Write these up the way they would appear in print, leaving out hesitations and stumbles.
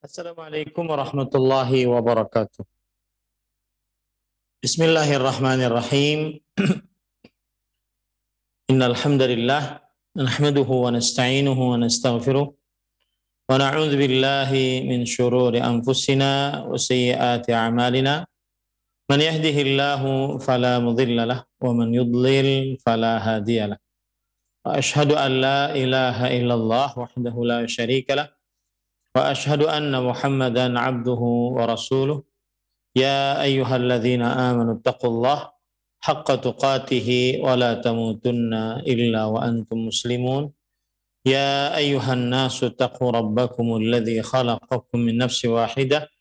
Assalamualaikum warahmatullahi wabarakatuh. Bismillahirrahmanirrahim. Innal hamdalillah nahmaduhu wa nasta'inuhu wa nastaghfiruh wa na'udzu billahi min shururi anfusina wa sayyiati a'malina. Man yahdihillahu fala mudilla lahu wa man yudlil fala hadiya lahu. Wa asyhadu an la ilaha illallah wahdahu la syarika lahu wa asyhadu anna Muhammadan abduhu wa rasuluh. Ya ayyuhalladzina amanu taqullaha haqqa tuqatih wa la tamutunna illa wa antum muslimun. Ya ayyuhan nasu taqu rabbakumul ladzi khalaqakum min nafsin wahidah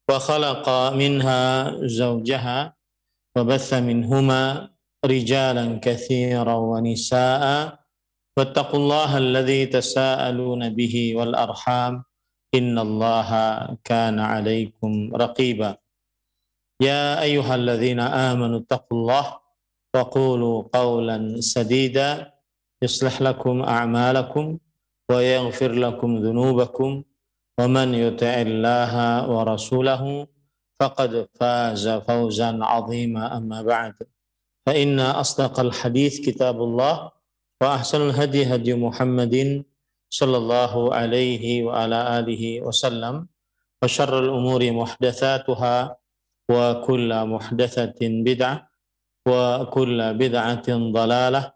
wa khalaqa minha zawjaha wa batha minhuma rijalan katsiran wa nisaa'a wattaqullaha alladzi tasaaluna bihi wal arham innallaha kana 'alaikum raqiba. Ya ayyuhalladzina amanu taqullaha wa qulu qawlan sadida yuslih lakum a'malakum wa yaghfir lakum dhunubakum wa man yuti'illaha wa rasulahu faqad faza fawzan 'azima amma ba'd. Fa inna asdaqal hadits kitabullah wa ahsanul hadi hadi Muhammadin sallallahu alaihi wa ala alihi wasallam wa syarrul umuri muhdatsatuha wa kulla muhdatsatin bid'ah wa kulla bid'atin dhalalah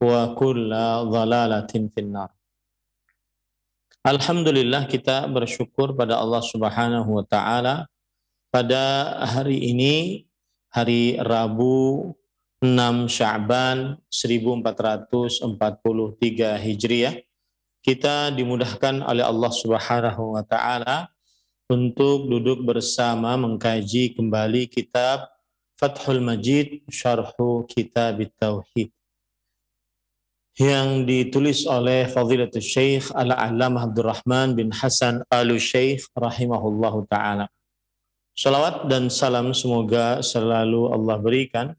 wa kulla dhalalatin finnar. Alhamdulillah, kita bersyukur pada Allah Subhanahu wa taala pada hari ini, hari Rabu 6 Sya'ban 1443 Hijriah, kita dimudahkan oleh Allah Subhanahu wa taala untuk duduk bersama mengkaji kembali kitab Fathul Majid Syarhu Kitab Tauhid yang ditulis oleh Fadilatul Syekh Al-Allamah Abdurrahman bin Hasan Al-Syekh rahimahullahu ta'ala. Salawat dan salam semoga selalu Allah berikan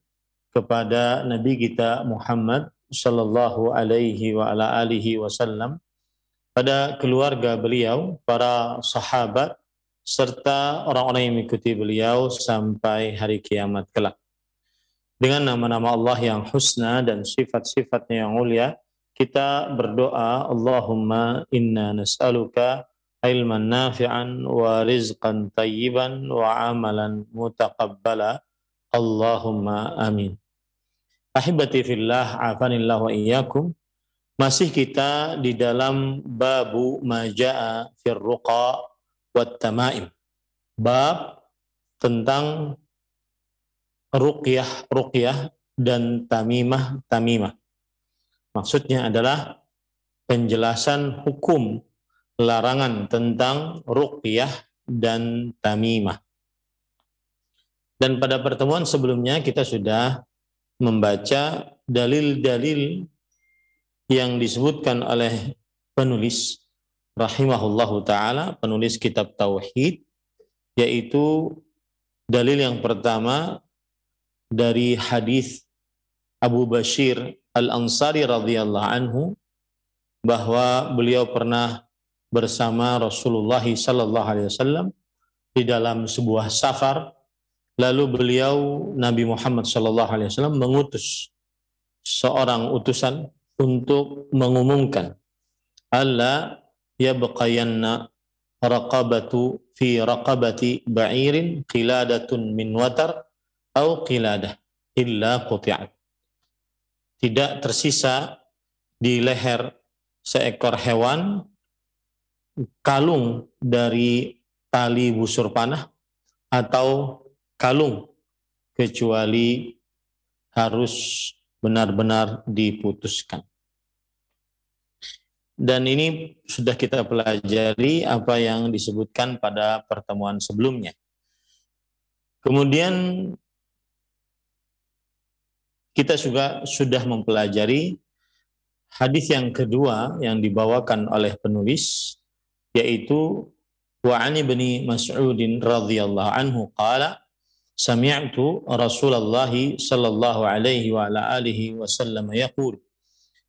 kepada Nabi kita Muhammad sallallahu alaihi wa ala alihi wasallam, pada keluarga beliau, para sahabat, serta orang-orang yang mengikuti beliau sampai hari kiamat kelak. Dengan nama-nama Allah yang husna dan sifat-sifatnya yang mulia, kita berdoa, Allahumma inna nas'aluka ilman nafi'an wa rizqan tayyiban wa amalan mutaqabbala. Allahumma amin. Ahibati fillah, afanillah wa iyyakum. Masih kita di dalam babu maja'a fir ruqa wat tamaim. Bab tentang ruqyah dan tamimah. Maksudnya adalah penjelasan hukum larangan tentang ruqyah dan tamimah. Dan pada pertemuan sebelumnya kita sudah membaca dalil-dalil yang disebutkan oleh penulis rahimahullahu ta'ala, penulis kitab Tauhid, yaitu dalil yang pertama dari hadis Abu Bashir Al-Ansari radhiyallahu anhu, bahwa beliau pernah bersama Rasulullah sallallahu alaihi wasallam di dalam sebuah safar, lalu beliau, Nabi Muhammad sallallahu alaihi wasallam, mengutus seorang utusan untuk mengumumkan alla yabqayanna raqabatu fi raqabati ba'irin qiladatun min watar au qiladah illa quti'at. Tidak tersisa di leher seekor hewan kalung dari tali busur panah atau kalung, kecuali harus benar-benar diputuskan. Dan ini sudah kita pelajari apa yang disebutkan pada pertemuan sebelumnya. Kemudian kita juga sudah mempelajari hadis yang kedua yang dibawakan oleh penulis, yaitu wa 'an Ibnu Mas'ud radhiyallahu anhu qala sami'tu Rasulullah sallallahu alaihi wa ala alihi wasallam yaqul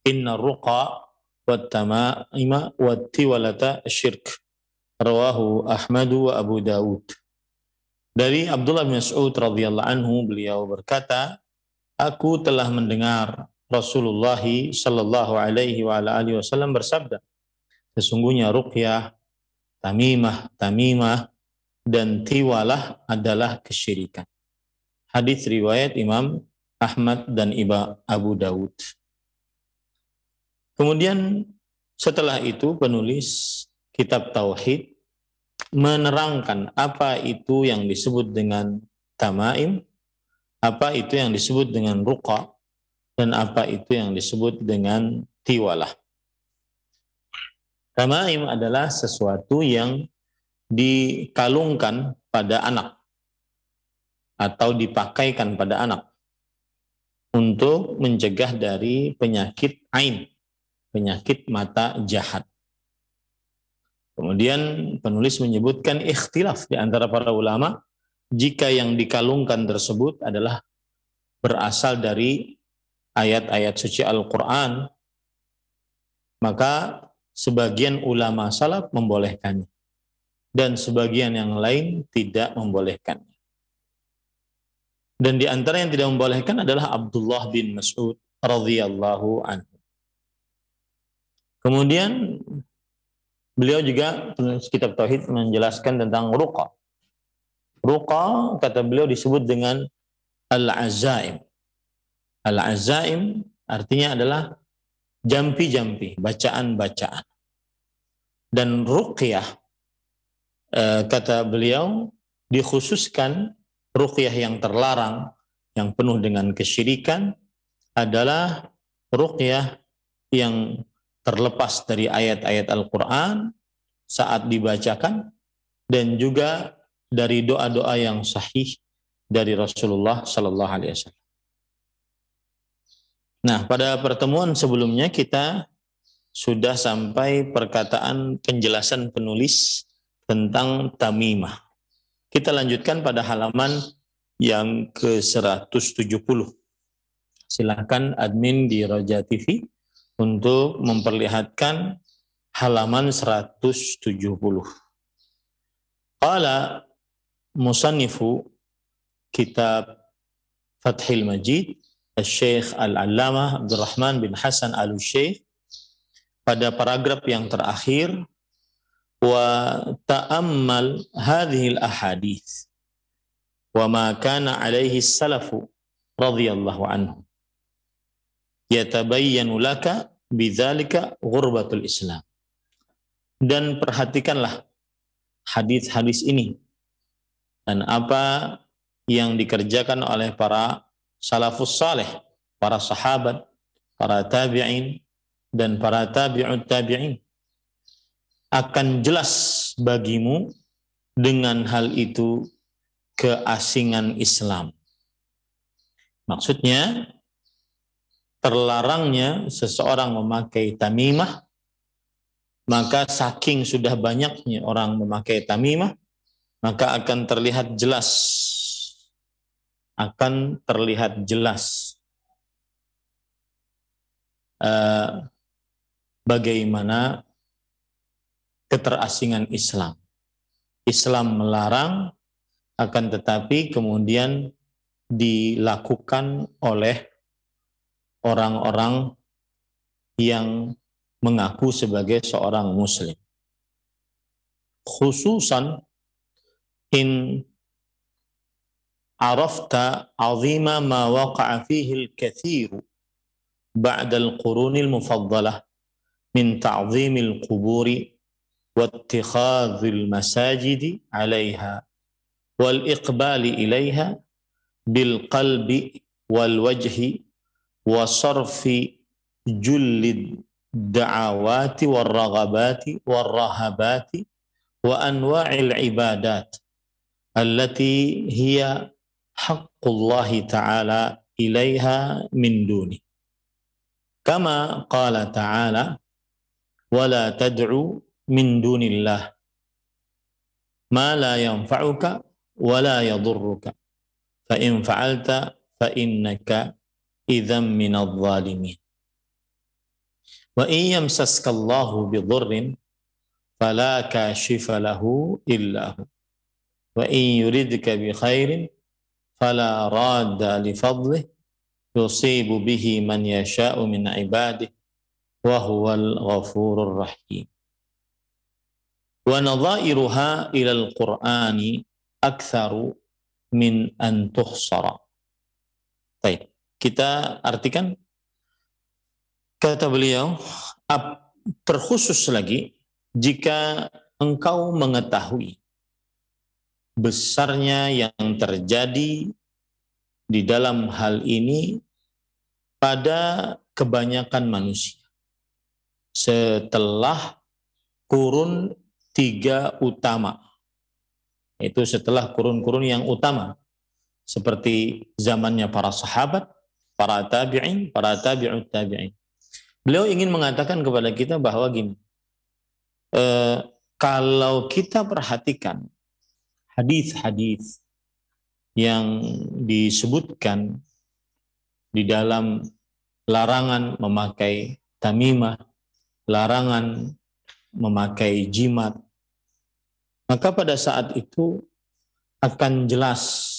inna ruqa wat tamaima wat tiwalata syirk rawahu Ahmad wa Abu Dawud. Dari Abdullah bin Mas'ud radhiyallahu anhu, beliau berkata, aku telah mendengar Rasulullah sallallahu alaihi wa alihi wasallam bersabda, sesungguhnya ruqyah, tamimah dan tiwalah adalah kesyirikan. Hadis riwayat Imam Ahmad dan Abu Dawud. Kemudian setelah itu penulis kitab Tauhid menerangkan apa itu yang disebut dengan tamaim, apa itu yang disebut dengan ruqa, dan apa itu yang disebut dengan tiwalah. Tamaim adalah sesuatu yang dikalungkan pada anak atau dipakaikan pada anak untuk mencegah dari penyakit ain, penyakit mata jahat. Kemudian penulis menyebutkan ikhtilaf di antara para ulama jika yang dikalungkan tersebut adalah berasal dari ayat-ayat suci Al-Quran, maka sebagian ulama salaf membolehkannya dan sebagian yang lain tidak membolehkannya. Dan di antara yang tidak membolehkan adalah Abdullah bin Mas'ud radhiyallahu anhu. Kemudian beliau juga penulis kitab Tauhid menjelaskan tentang ruqa. Ruqa, kata beliau, disebut dengan al-azaim. Al-azaim artinya adalah jampi-jampi, bacaan-bacaan. Dan ruqyah, kata beliau, dikhususkan ruqyah yang terlarang, yang penuh dengan kesyirikan, adalah ruqyah yang terlepas dari ayat-ayat Al-Quran saat dibacakan, dan juga dari doa-doa yang sahih dari Rasulullah Sallallahu Alaihi Wasallam. Nah, pada pertemuan sebelumnya kita sudah sampai perkataan penjelasan penulis tentang tamimah. Kita lanjutkan pada halaman yang ke-170. Silakan admin di Roja TV untuk memperlihatkan halaman 170. Qala musannifu kitab Fathil Majid Al-Syekh Al-Allamah Abdurrahman bin Hasan Al-Syekh pada paragraf yang terakhir, wa ta'ammal hadhil ahadith wa ma kana alaihi salafu radhiyallahu anhu yatabayyanu laka bidzalika ghurbatul Islam. Dan perhatikanlah hadis-hadis ini dan apa yang dikerjakan oleh para salafus saleh, para sahabat, para tabi'in dan para tabi'ut tabi'in. Akan jelas bagimu dengan hal itu keasingan Islam. Maksudnya, terlarangnya seseorang memakai tamimah, maka saking sudah banyaknya orang memakai tamimah, maka akan terlihat jelas bagaimana keterasingan Islam. Islam melarang, akan tetapi kemudian dilakukan oleh orang-orang yang mengaku sebagai seorang muslim. Khususan in arafta azima ma waqa'a fihi al-kathiru ba'da al-quruni al-mufaddalah min ta'zimi al-quburi wa ittikhadhi al-masajidi 'alayha wal iqbali ilayha bil qalbi wal wajhi wa sarfi jullid da'awati wal raghabati wal rahabati wa anwa'il ibadat allati hiya haqqullahi ta'ala ilaiha min duni. Kama qala ta'ala wa la tad'u min dunillah ma la yanfa'uka wa la yadurruka fa in fa'alta fa innaka idzam minadh dhalimin. Wa in yamsaska Allahu bidhurrin fala kashifa lahu illa hu wa in yuridka bi khairin fala radda li fadlih yusibu bihi man yasha'u min ibadihi wa huwal ghafurur rahim. Wa nadhairuha ila al-Qur'ani aktsaru min an tuhsara. Baik, kita artikan kata beliau, terkhusus lagi jika engkau mengetahui besarnya yang terjadi di dalam hal ini pada kebanyakan manusia setelah kurun 3 utama, itu setelah kurun-kurun yang utama seperti zamannya para sahabat, para tabi'in, para tabi'ut tabi'in. Beliau ingin mengatakan kepada kita bahwa gini, kalau kita perhatikan hadis-hadis yang disebutkan di dalam larangan memakai tamimah, larangan memakai jimat, maka pada saat itu akan jelas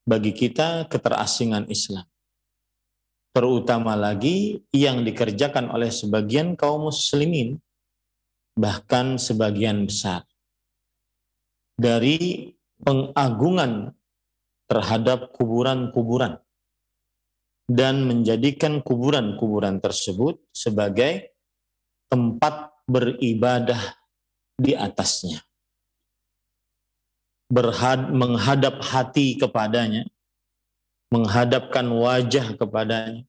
bagi kita keterasingan Islam. Terutama lagi yang dikerjakan oleh sebagian kaum muslimin, bahkan sebagian besar, dari pengagungan terhadap kuburan-kuburan dan menjadikan kuburan-kuburan tersebut sebagai tempat beribadah di atasnya, menghadap hati kepadanya, menghadapkan wajah kepadanya,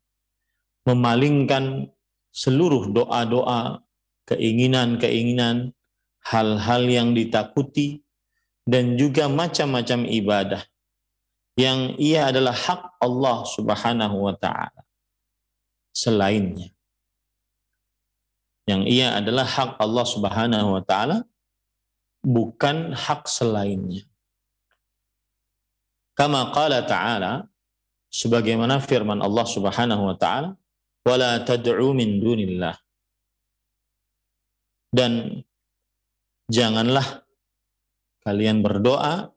memalingkan seluruh doa-doa, keinginan-keinginan, hal-hal yang ditakuti, dan juga macam-macam ibadah yang ia adalah hak Allah Subhanahu wa ta'ala selainnya. Yang ia adalah hak Allah Subhanahu wa ta'ala, bukan hak selainnya. Kama qala ta'ala, sebagaimana firman Allah Subhanahu wa ta'ala, wala tad'u min dunillah, dan janganlah kalian berdoa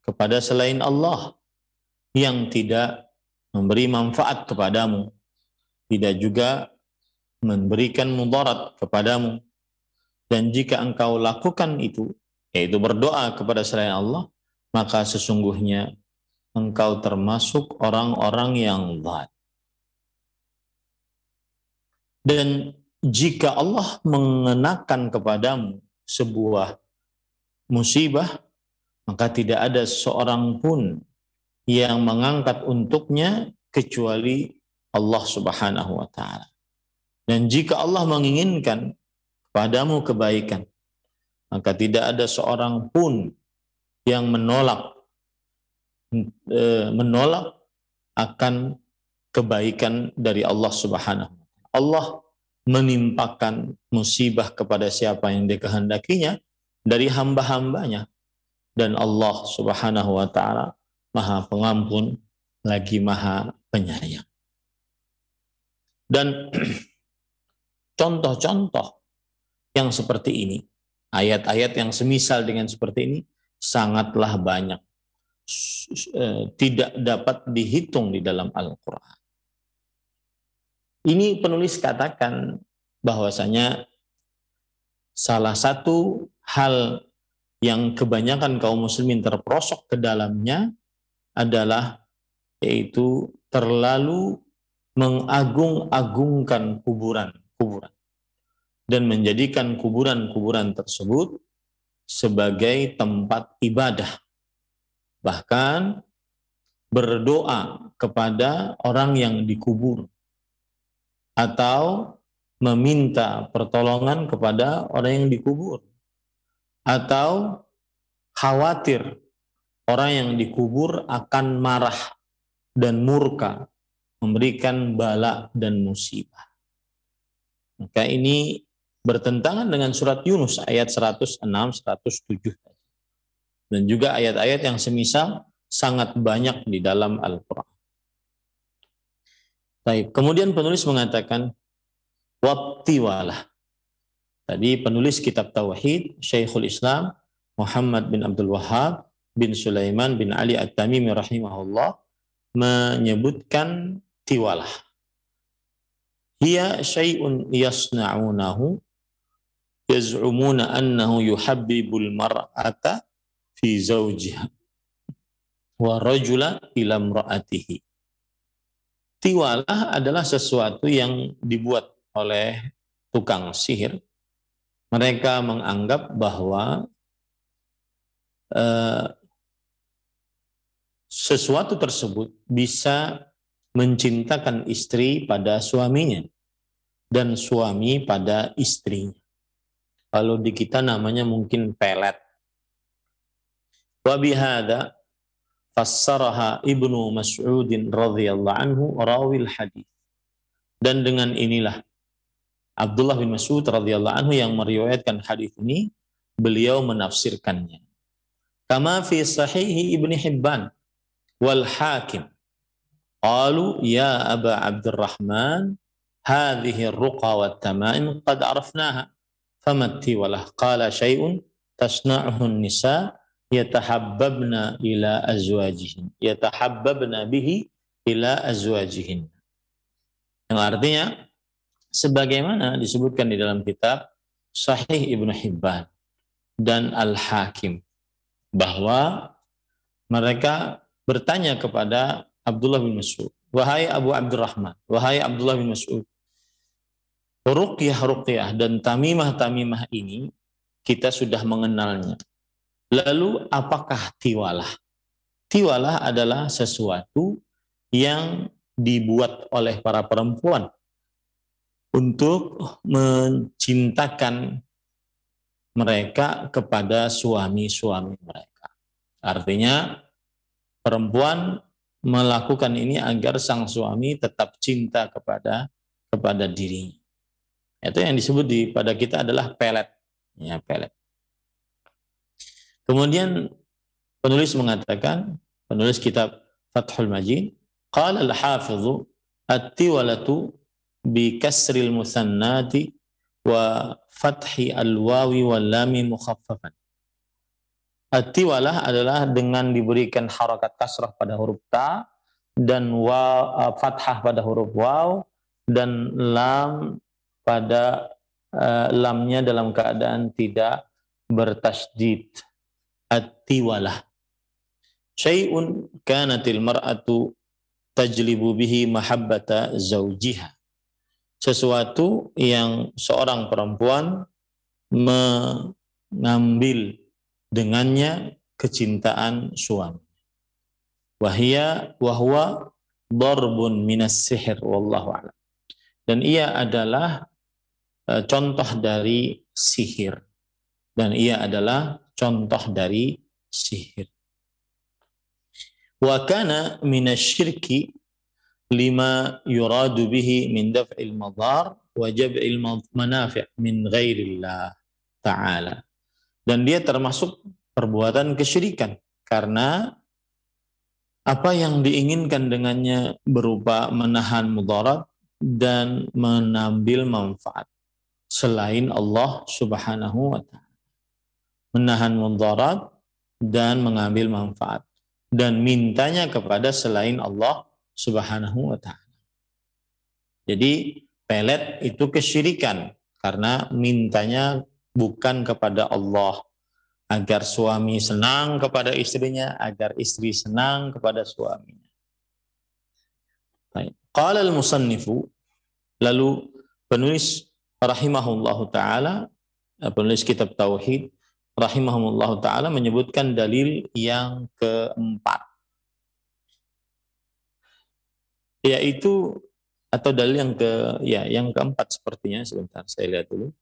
kepada selain Allah yang tidak memberi manfaat kepadamu, tidak juga memberikan mudarat kepadamu. Dan jika engkau lakukan itu, yaitu berdoa kepada selain Allah, maka sesungguhnya engkau termasuk orang-orang yang zalim. Dan jika Allah mengenakan kepadamu sebuah musibah, maka tidak ada seorang pun yang mengangkat untuknya kecuali Allah Subhanahu wa ta'ala. Dan jika Allah menginginkan kepadamu kebaikan, maka tidak ada seorang pun yang menolak akan kebaikan dari Allah Subhanahu wa ta'ala. Allah menimpakan musibah kepada siapa yang dikehendakinya dari hamba-hambanya, dan Allah Subhanahu wa ta'ala Maha Pengampun lagi Maha Penyayang. Dan contoh-contoh yang seperti ini, ayat-ayat yang semisal dengan seperti ini sangatlah banyak, tidak dapat dihitung di dalam Al-Quran. Ini penulis katakan bahwasanya salah satu hal yang kebanyakan kaum muslimin terperosok ke dalamnya adalah yaitu terlalu mengagung-agungkan kuburan-kuburan dan menjadikan kuburan-kuburan tersebut sebagai tempat ibadah, bahkan berdoa kepada orang yang dikubur atau meminta pertolongan kepada orang yang dikubur, atau khawatir orang yang dikubur akan marah dan murka, memberikan bala dan musibah. Maka ini bertentangan dengan surat Yunus ayat 106, 107 dan juga ayat-ayat yang semisal sangat banyak di dalam Al-Quran. Baik, kemudian penulis mengatakan wattiwalah, Tadi penulis kitab Tauhid, Syekhul Islam Muhammad bin Abdul Wahhab bin Sulaiman bin Ali At-Tamimi rahimahullah menyebutkan tiwalah. Hiya syai'un yasna'unahu yaz'umuna annahu yuhabbibul mar'ata fi zawjiha wa rajula ila imra'atihi. Tiwalah adalah sesuatu yang dibuat oleh tukang sihir. Mereka menganggap bahwa sesuatu tersebut bisa mencintakan istri pada suaminya dan suami pada istrinya. Kalau di kita namanya mungkin pelet. Wa bihadza fassaraha Ibnu Mas'udin radhiyallahu anhu rawil hadis. Dan dengan inilah Abdullah bin Mas'ud radhiyallahu anhu yang meriwayatkan hadis ini, beliau menafsirkannya. Kama fi sahih Ibnu Hibban wal Hakim. Qalu ya Aba Abdurrahman hadhihi ar-ruqa wat tamaim qad arafnaha famatti walah qala syai'un tasna'uhu an-nisa yatahabbabna ila azwajihin yatahabbabna bihi ila azwajihin, yang artinya sebagaimana disebutkan di dalam kitab Sahih Ibnu Hibban dan Al-Hakim bahwa mereka bertanya kepada Abdullah bin Mas'ud, wahai Abu Abdurrahman, wahai Abdullah bin Mas'ud, ruqyah dan tamimah ini kita sudah mengenalnya. Lalu apakah tiwalah? Tiwalah adalah sesuatu yang dibuat oleh para perempuan untuk mencintakan mereka kepada suami-suami mereka. Artinya perempuan melakukan ini agar sang suami tetap cinta kepada dirinya. Itu yang disebut pada kita adalah pelet. Ya, pelet. Kemudian penulis mengatakan, penulis kitab Fathul Majid, qala al-hafidhu at-tiwalatu bi kasril musannati wa fathi al-wawi wal lami mukhaffafan. At-tiwalah adalah dengan diberikan harakat kasrah pada huruf ta dan fathah pada huruf waw dan lam pada lamnya dalam keadaan tidak bertasydid. At-tiwalah syai'un kanatil mar'atu tajlibu bihi mahabbata zawjiha, sesuatu yang seorang perempuan mengambil dengannya kecintaan suami. Wahwa darbun minas sihir wallahu a'lam. Dan ia adalah contoh dari sihir. Dan ia adalah contoh dari sihir. Wa kana minasyirki lima yuradu bihi min daf'il madar wa jab'il manafi' min ghairillah ta'ala. Dan dia termasuk perbuatan kesyirikan karena apa yang diinginkan dengannya berupa menahan mudarat dan mengambil manfaat selain Allah Subhanahu wa ta'ala. Menahan mudarat dan mengambil manfaat dan mintanya kepada selain Allah Subhanahu wa ta'ala. Jadi pelet itu kesyirikan karena mintanya bukan kepada Allah agar suami senang kepada istrinya, agar istri senang kepada suaminya. Baik. Qala al-musannifu, lalu penulis rahimahullahu ta'ala, penulis kitab Tauhid rahimahullahu ta'ala menyebutkan dalil yang keempat, yaitu atau dalil yang keempat sepertinya, sebentar saya lihat dulu.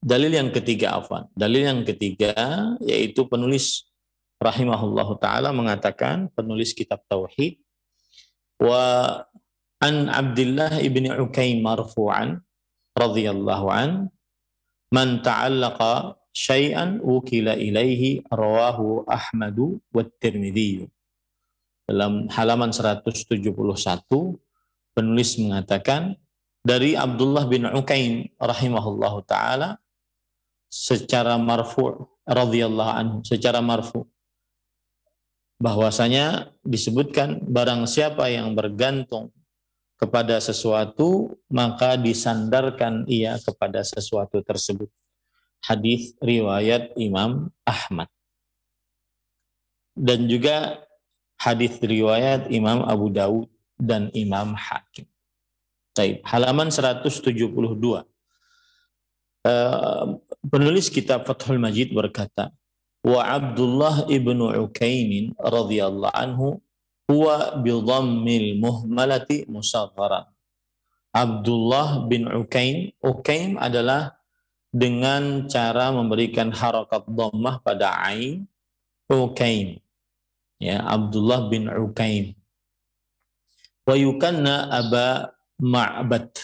Dalil yang ketiga Dalil yang ketiga yaitu penulis rahimahullahu ta'ala mengatakan, penulis kitab Tauhid, wa an Abdullah ibni Ukaim marfu'an radhiyallahu an man ta'allaqa syai'an ukila ilaihi rawahu Ahmadu wa Tirmidzi. Dalam halaman 171 penulis mengatakan dari Abdullah bin Ukaim rahimahullahu taala secara marfu' radhiyallahu anhu, secara marfu' bahwasanya disebutkan barang siapa yang bergantung kepada sesuatu maka disandarkan ia kepada sesuatu tersebut. Hadis riwayat Imam Ahmad. Dan juga hadis riwayat Imam Abu Dawud dan Imam Hakim. Baik, halaman 172. Penulis kitab Fathul Majid berkata, wa Abdullah ibnu Ukaim radhiyallahu anhu huwa bi dhammil muhmalati musagharan. Abdullah bin Ukaim, Ukaim adalah dengan cara memberikan harakat dhammah pada ain, Ukaim. Ya, Abdullah bin Ukaim. Wa yukanna Aba Ma'bad,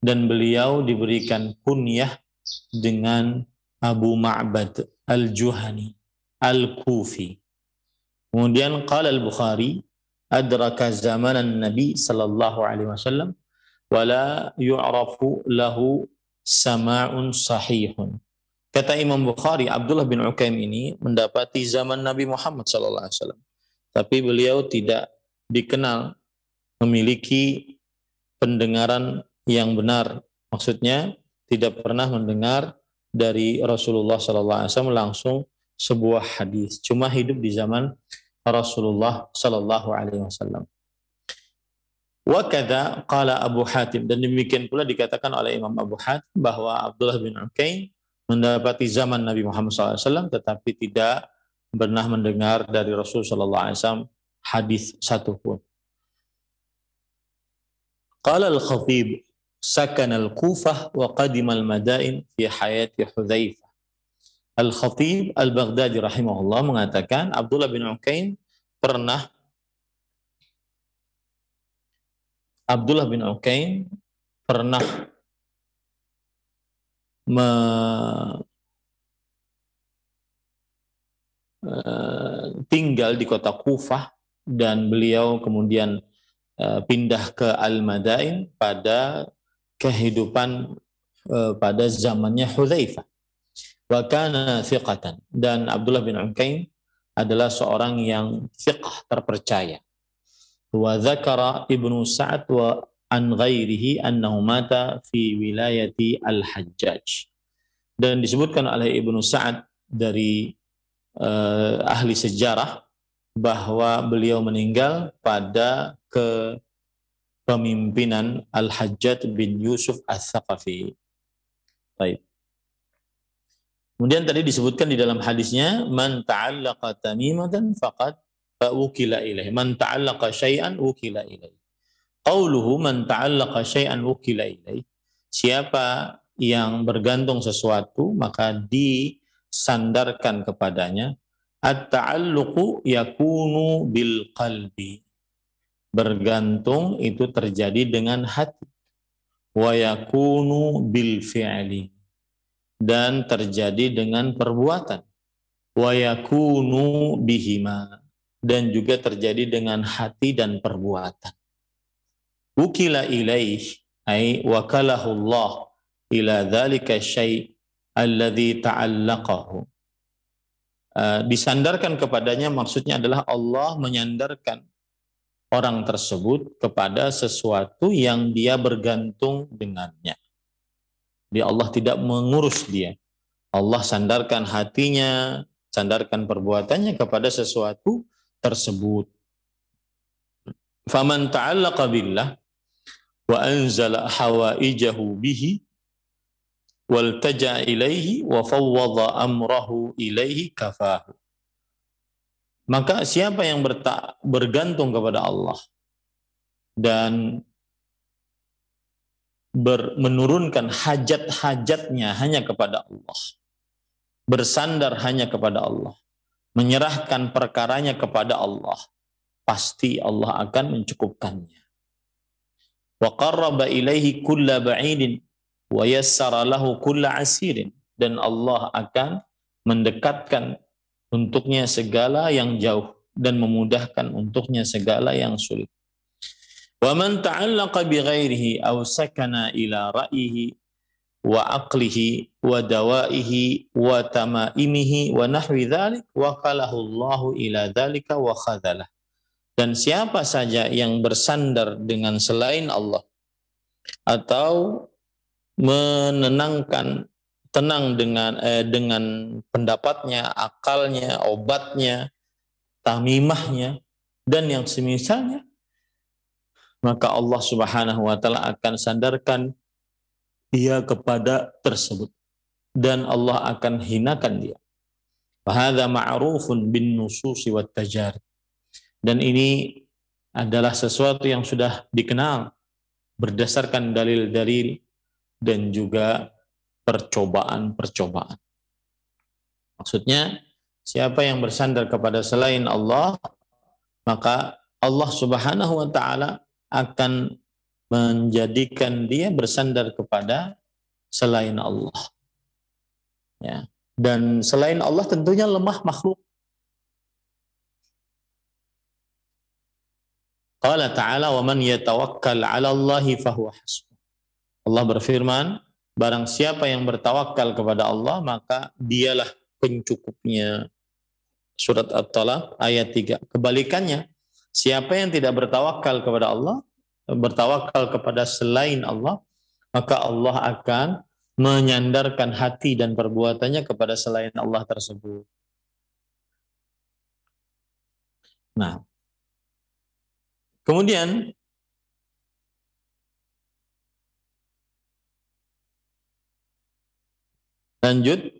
dan beliau diberikan kunyah dengan Abu Ma'bad Al-Juhani Al-Kufi. Kemudian qala Al-Bukhari adraka zamanan Nabi sallallahu alaihi wasallam wala yu'rafu lahu sama'un sahihun. Kata Imam Bukhari, Abdullah bin Ukaim ini mendapati zaman Nabi Muhammad sallallahu alaihi wasallam, tapi beliau tidak dikenal memiliki pendengaran yang benar. Maksudnya tidak pernah mendengar dari Rasulullah sallallahu alaihi wasallam langsung sebuah hadis. Cuma hidup di zaman Rasulullah sallallahu alaihi wasallam. Wa kadza qala Abu Hatim, dan demikian pula dikatakan oleh Imam Abu Hatim bahwa Abdullah bin Ukaim mendapati zaman Nabi Muhammad SAW tetapi tidak pernah mendengar dari Rasul sallallahu alaihi wasallam hadis satupun. Qala al-Khatib sakana al-Kufah wa qadima al-Madain fi hayati Hudzaifah. Al-Khatib Al-Baghdadi rahimahullah mengatakan Abdullah bin Ukaim pernah tinggal di kota Kufah, dan beliau kemudian pindah ke Al-Madain pada kehidupan pada zamannya Hudzaifah. Wa kana thiqatan, dan Abdullah bin Ukaim adalah seorang yang thiqah, terpercaya. Wa dzakara Ibnu Sa'ad wa an ghairihi annahu mata fi wilayati Al-Hajjaj. Dan disebutkan oleh Ibnu Sa'ad dari ahli sejarah bahwa beliau meninggal pada kepemimpinan Al-Hajjaj bin Yusuf Ats-Tsaqafi. Baik. Kemudian tadi disebutkan di dalam hadisnya, man ta'allaqa tamimatan faqad wukila ilaih. Man ta'allaqa syai'an wukila ilaih. Qauluhu man ta'allaqa syai'an wukila ilaih. Siapa yang bergantung sesuatu maka disandarkan kepadanya. At-ta'alluqu yakunu bil qalbi. Bergantung itu terjadi dengan hati. Wa yakunu bil fi'li. Dan terjadi dengan perbuatan. Wa yakunu bihima. Dan juga terjadi dengan hati dan perbuatan. Wukila ilaih ay wakalahu Allah ila dzalika syai' alladzi ta'allaqahu. Disandarkan kepadanya maksudnya adalah Allah menyandarkan orang tersebut kepada sesuatu yang dia bergantung dengannya. Dia Allah tidak mengurus dia. Allah sandarkan hatinya, sandarkan perbuatannya kepada sesuatu tersebut. Faman ta'allaqa billah wa anzala hawaijahu bihi waltaja ilaihi wa fawwadha amrahu ilaihi kafahu. Maka siapa yang bergantung kepada Allah dan menurunkan hajat-hajatnya hanya kepada Allah, bersandar hanya kepada Allah, menyerahkan perkaranya kepada Allah, pasti Allah akan mencukupkannya. Wa qarraba ilaihi kulla ba'idin wa yassara lahu kulla asirin, dan Allah akan mendekatkan untuknya segala yang jauh dan memudahkan untuknya segala yang sulit. Wa man ta'allaqa bi ghairihi aw sakana ila ra'yihi wa aqlihi wa dawaihi wa tamaimihi wa nahwi dzalik wakalahu Allahu ila dzalika wa khadhalah. Dan siapa saja yang bersandar dengan selain Allah atau menenangkan tenang dengan pendapatnya, akalnya, obatnya, tamimahnya dan yang semisalnya, maka Allah Subhanahu wa taala akan sandarkan dia kepada tersebut dan Allah akan hinakan dia. Fahadza ma'rufun bin nususi wat tajarib. Dan ini adalah sesuatu yang sudah dikenal berdasarkan dalil-dalil dan juga percobaan-percobaan. Maksudnya, siapa yang bersandar kepada selain Allah, maka Allah Subhanahu wa taala akan menjadikan dia bersandar kepada selain Allah. Ya. Dan selain Allah tentunya lemah makhluk. Qala ta'ala wa man yatawakkal 'ala Allahi fahuwa hasbuh. Allah berfirman, barang siapa yang bertawakal kepada Allah maka dialah pencukupnya. Surat At-Talaq ayat 3. Kebalikannya, siapa yang tidak bertawakal kepada Allah, bertawakal kepada selain Allah, maka Allah akan menyandarkan hati dan perbuatannya kepada selain Allah tersebut. Nah, kemudian lanjut,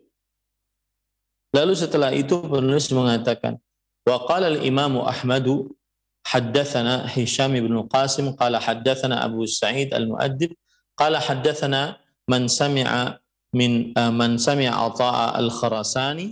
lalu setelah itu penulis mengatakan, wa qala al-Imam Ahmad haddatsana Hisham bin Qasim qala haddatsana Abu Sa'id al-Mu'addib qala haddatsana man sami'a Ata'a al-Khurasani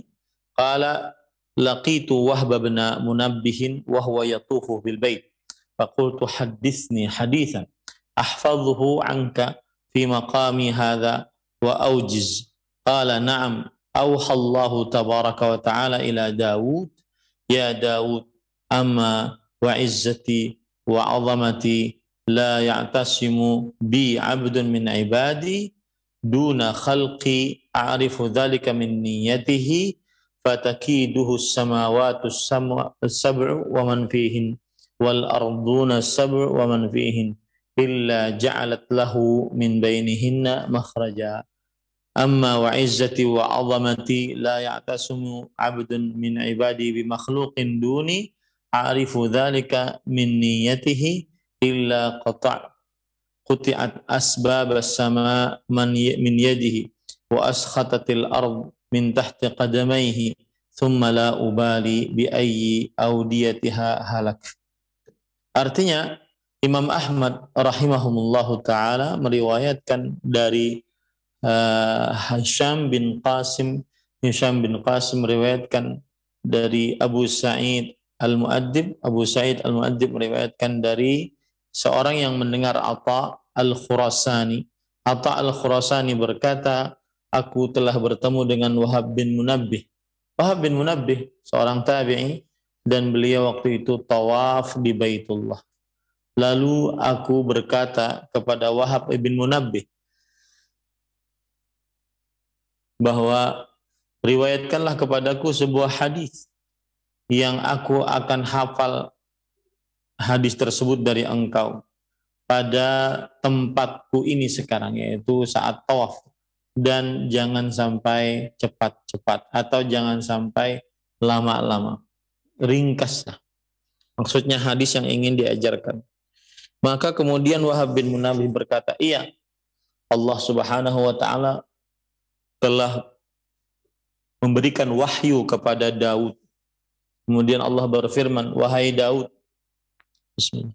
qala laqitu Wahb bin Munabbih wa huwa yatufu bil bait faqultu haddithni hadithan ahfadhuhu anka fi maqami hadha wa awjiz qala na'am awha Allah tabaraka wa ta'ala ila Daud ya Daud amma wa izzati wa 'azamati la ya'tasimu bi 'abdun min 'ibadi duna khalqi a'rifu dhalika min niyyatihi fatakiduhu as-samawati as-sab'u wa man fihin wal arduna as-sab'u wa man fihin illa ja'alat lahu min bainihinna makhraja amma wa izzati wa 'azamati la ya'tasimu 'abdun min 'ibadi bi makhluqin duni a'rifu dhalika min niyyatihi illa quti'at asbab as-sama' min yadihi wa askhatatil ard min tahti qadamayhi thumma la ubali bi ayyi awdiyatiha halak. Artinya Imam Ahmad rahimahumullahu taala meriwayatkan dari Hisham bin Qasim meriwayatkan dari Abu Sa'id al-Mu'addib. Abu Sa'id al-Mu'addib meriwayatkan dari seorang yang mendengar Ata al-Khurasani. Ata al-Khurasani berkata, aku telah bertemu dengan Wahab bin Munabbih. Wahab bin Munabbih seorang tabi'i dan beliau waktu itu tawaf di Baitullah. Lalu aku berkata kepada Wahab bin Munabbih bahwa riwayatkanlah kepadaku sebuah hadis yang aku akan hafal hadis tersebut dari engkau pada tempatku ini sekarang, yaitu saat tawaf, dan jangan sampai cepat-cepat atau jangan sampai lama-lama, ringkaslah. Maksudnya hadis yang ingin diajarkan. Maka kemudian Wahab bin Munabbih berkata, iya, Allah Subhanahu wa taala telah memberikan wahyu kepada Daud. Kemudian Allah berfirman, wahai Daud, bismillah,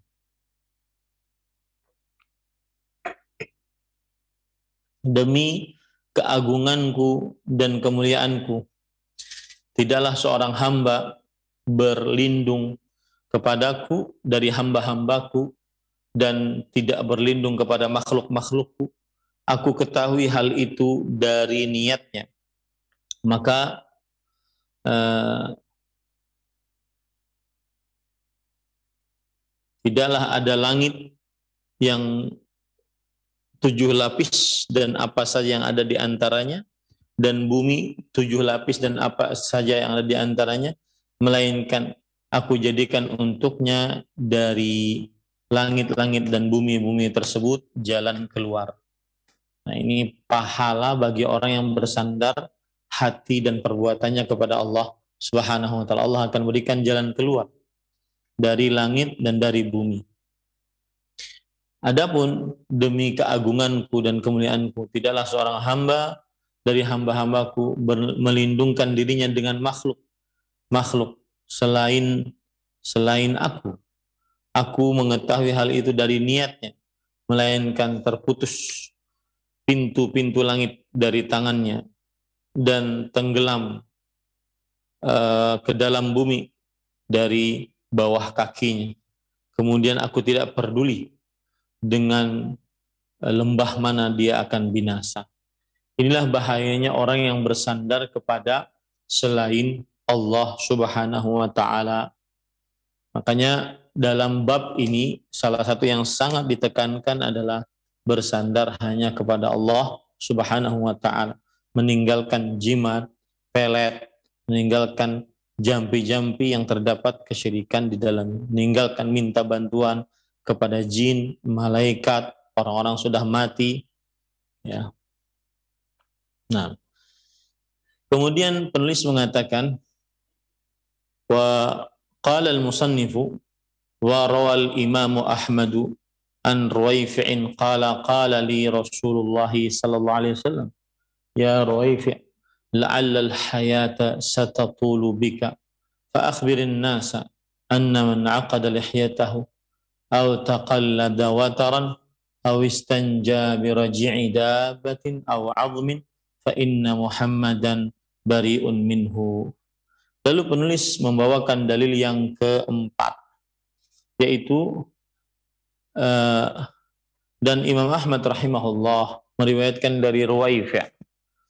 demi keagunganku dan kemuliaanku, tidaklah seorang hamba berlindung kepadaku dari hamba-hambaku dan tidak berlindung kepada makhluk-makhlukku. Aku ketahui hal itu dari niatnya. Maka tidaklah ada langit yang 7 lapis dan apa saja yang ada di antaranya, dan bumi 7 lapis dan apa saja yang ada di antaranya, melainkan aku jadikan untuknya dari langit-langit dan bumi-bumi tersebut jalan keluar. Nah, ini pahala bagi orang yang bersandar hati dan perbuatannya kepada Allah Subhanahu wa taala. Allah akan berikan jalan keluar dari langit dan dari bumi. Adapun demi keagunganku dan kemuliaanku, tidaklah seorang hamba dari hamba-hambaku melindungkan dirinya dengan makhluk selain aku. Aku mengetahui hal itu dari niatnya, melainkan terputus pintu-pintu langit dari tangannya dan tenggelam ke dalam bumi dari bawah kakinya. Kemudian aku tidak peduli dengan lembah mana dia akan binasa. Inilah bahayanya orang yang bersandar kepada selain Allah Subhanahu wa taala. Makanya dalam bab ini salah satu yang sangat ditekankan adalah bersandar hanya kepada Allah Subhanahu wa taala, meninggalkan jimat, pelet, meninggalkan jampi-jampi yang terdapat kesyirikan di dalam, meninggalkan minta bantuan kepada jin, malaikat, orang-orang sudah mati, ya. Nah, kemudian penulis mengatakan wa qala al-musannifu wa rawal Imam Ahmad an Ruwaifi'in qala li Rasulullah sallallahu alaihi wasallam ya Ruwaifi' la'alla al-hayata satatulu bika fa akhbirin nasa anna man 'aqada lihyatahu aw taqallada wataran aw istanja bi raji'i dabbatin aw 'azmin fa inna Muhammadan bari'un minhu. Lalu penulis membawakan dalil yang keempat, yaitu dan Imam Ahmad rahimahullah meriwayatkan dari Ruwaifi'.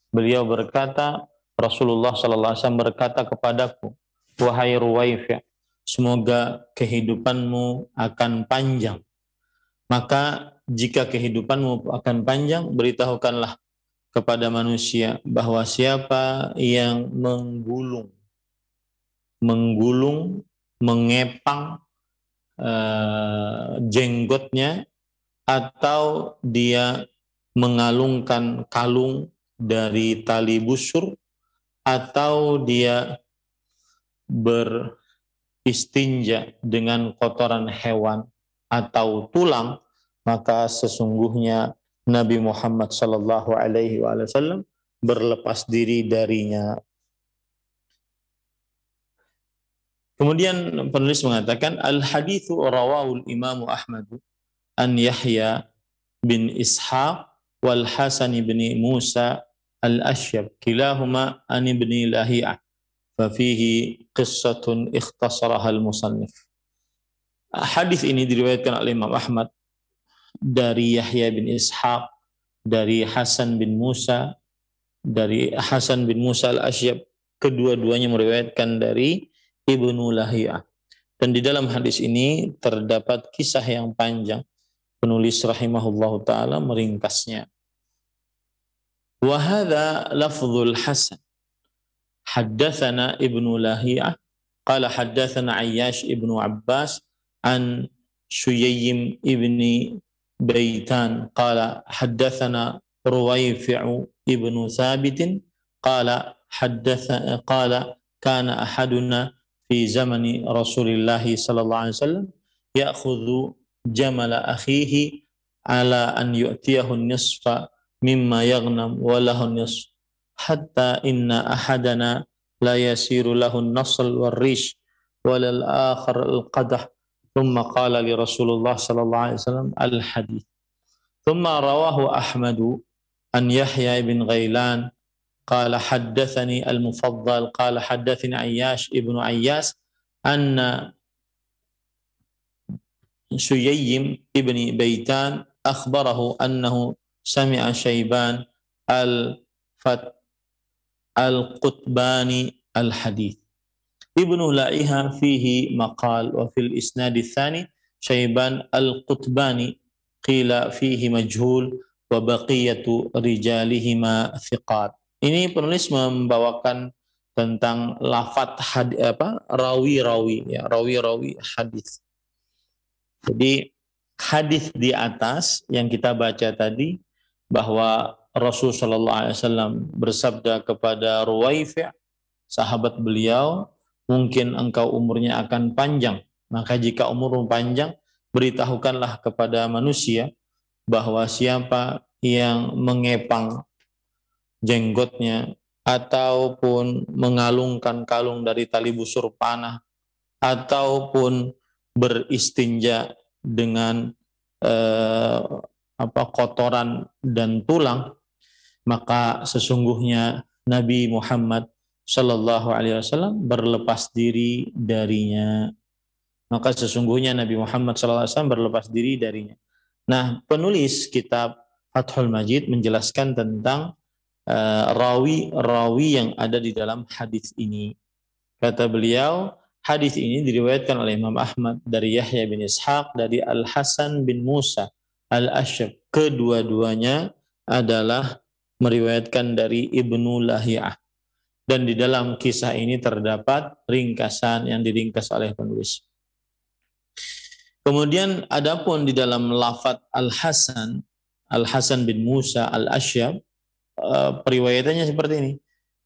Beliau berkata, Rasulullah sallallahu alaihi wasallam berkata kepadaku, wahai Ruwaifi', semoga kehidupanmu akan panjang. Maka jika kehidupanmu akan panjang, beritahukanlah kepada manusia bahwa siapa yang mengepang jenggotnya, atau dia mengalungkan kalung dari tali busur, atau dia beristinja dengan kotoran hewan atau tulang, maka sesungguhnya Nabi Muhammad sallallahu alaihi wasallam berlepas diri darinya. Kemudian penulis mengatakan al-haditsu rawahu Imam Ahmad an Yahya bin Ishaq wal Hasan bin Musa al-Ashyab kilahuma an ibni Lahiyah fa fihi qissatun ikhtasaraha al-musannif. Hadis ini diriwayatkan oleh Imam Ahmad dari Yahya bin Ishaq, dari Hasan bin Musa al-Ashyab. Kedua-duanya meriwayatkan dari Ibnu Lahiyah. Dan di dalam hadis ini terdapat kisah yang panjang. Penulis rahimahullahu ta'ala meringkasnya. Wa hadha lafzul Hasan. Haddathana Ibnu Lahiyah. Qala haddathana Ayyash Ibnu Abbas an Shuyayyim Ibni Baitan. Qala haddathana Ruwaifi'u Ibnu Thabitin. Qala kana ahaduna fi zamani Rasulillah sallallahu alaihi wasallam ya'khudhu jamala akhihi ala an yu'tiyahu nisfa mimma yaghnam wa lahu nisf hatta inna ahadana la yasiru lahu an-nasl war-rish wa lil akhar al-qadah thumma qala li Rasulullah sallallahu alaihi wasallam al-hadith. Thumma rawahu Ahmad an Yahya ibn Ghailan قال حدثني المفضل قال حدثني عياش ابن عياس أن سييم ابن بيتان أخبره أنه سمع شيبان القطباني الحديث. ابن لائها فيه مقال وفي الإسناد الثاني شيبان القطباني qila fihi majhul wa baqiyatu rijalihima thiqat. Ini penulis membawakan tentang lafadz rawi-rawi ya, rawi-rawi hadis. Jadi hadis di atas yang kita baca tadi bahwa Rasul sallallahu alaihi wasallam bersabda kepada Ruwaifi', sahabat beliau, mungkin engkau umurnya akan panjang, maka jika umurmu panjang, beritahukanlah kepada manusia bahwa siapa yang mengepang jenggotnya ataupun mengalungkan kalung dari tali busur panah ataupun beristinja dengan kotoran dan tulang, maka sesungguhnya Nabi Muhammad Shallallahu Alaihi Wasallam berlepas diri darinya. Maka sesungguhnya Nabi Muhammad Shallallahu Alaihi Wasallam berlepas diri darinya. Nah, penulis kitab Fathul Majid menjelaskan tentang rawi-rawi yang ada di dalam hadis ini. Kata beliau, hadis ini diriwayatkan oleh Imam Ahmad dari Yahya bin Ishaq dari Al Hasan bin Musa Al Asyab. Kedua-duanya adalah meriwayatkan dari Ibnu Lahiyah. Dan di dalam kisah ini terdapat ringkasan yang diringkas oleh penulis. Kemudian adapun di dalam lafadz Al Hasan bin Musa Al Asyab, periwayatannya seperti ini,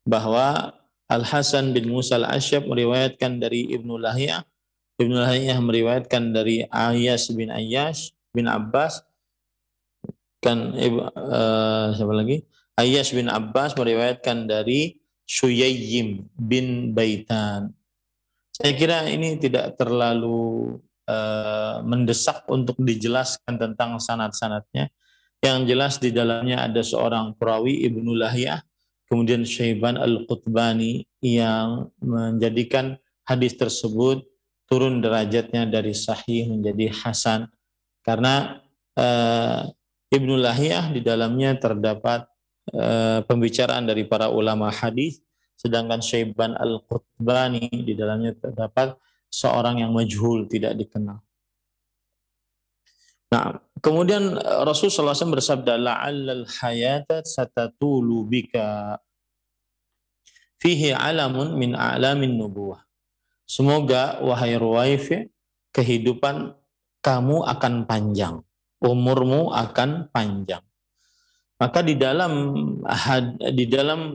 bahwa Al Hasan bin Musa Al Asyab meriwayatkan dari Ibnu Lahiyah, Ibnu Lahiyah meriwayatkan dari Ayyash bin Abbas, siapa lagi? Ayyash bin Abbas meriwayatkan dari Shuyayyim bin Baitan. Saya kira ini tidak terlalu mendesak untuk dijelaskan tentang sanad-sanadnya. Yang jelas di dalamnya ada seorang perawi Ibnu Lahiyah, kemudian Syaiban Al-Qutbani yang menjadikan hadis tersebut turun derajatnya dari sahih menjadi hasan, karena Ibnu Lahiyah di dalamnya terdapat pembicaraan dari para ulama hadis, sedangkan Syaiban Al-Qutbani di dalamnya terdapat seorang yang majhul, tidak dikenal. Nah, kemudian Rasulullah SAW bersabda, la'allal hayata satatulu bika fihi alamun min a'lamin nubuwah. Semoga wahai Ruwaifi', kehidupan kamu akan panjang, umurmu akan panjang. Maka di dalam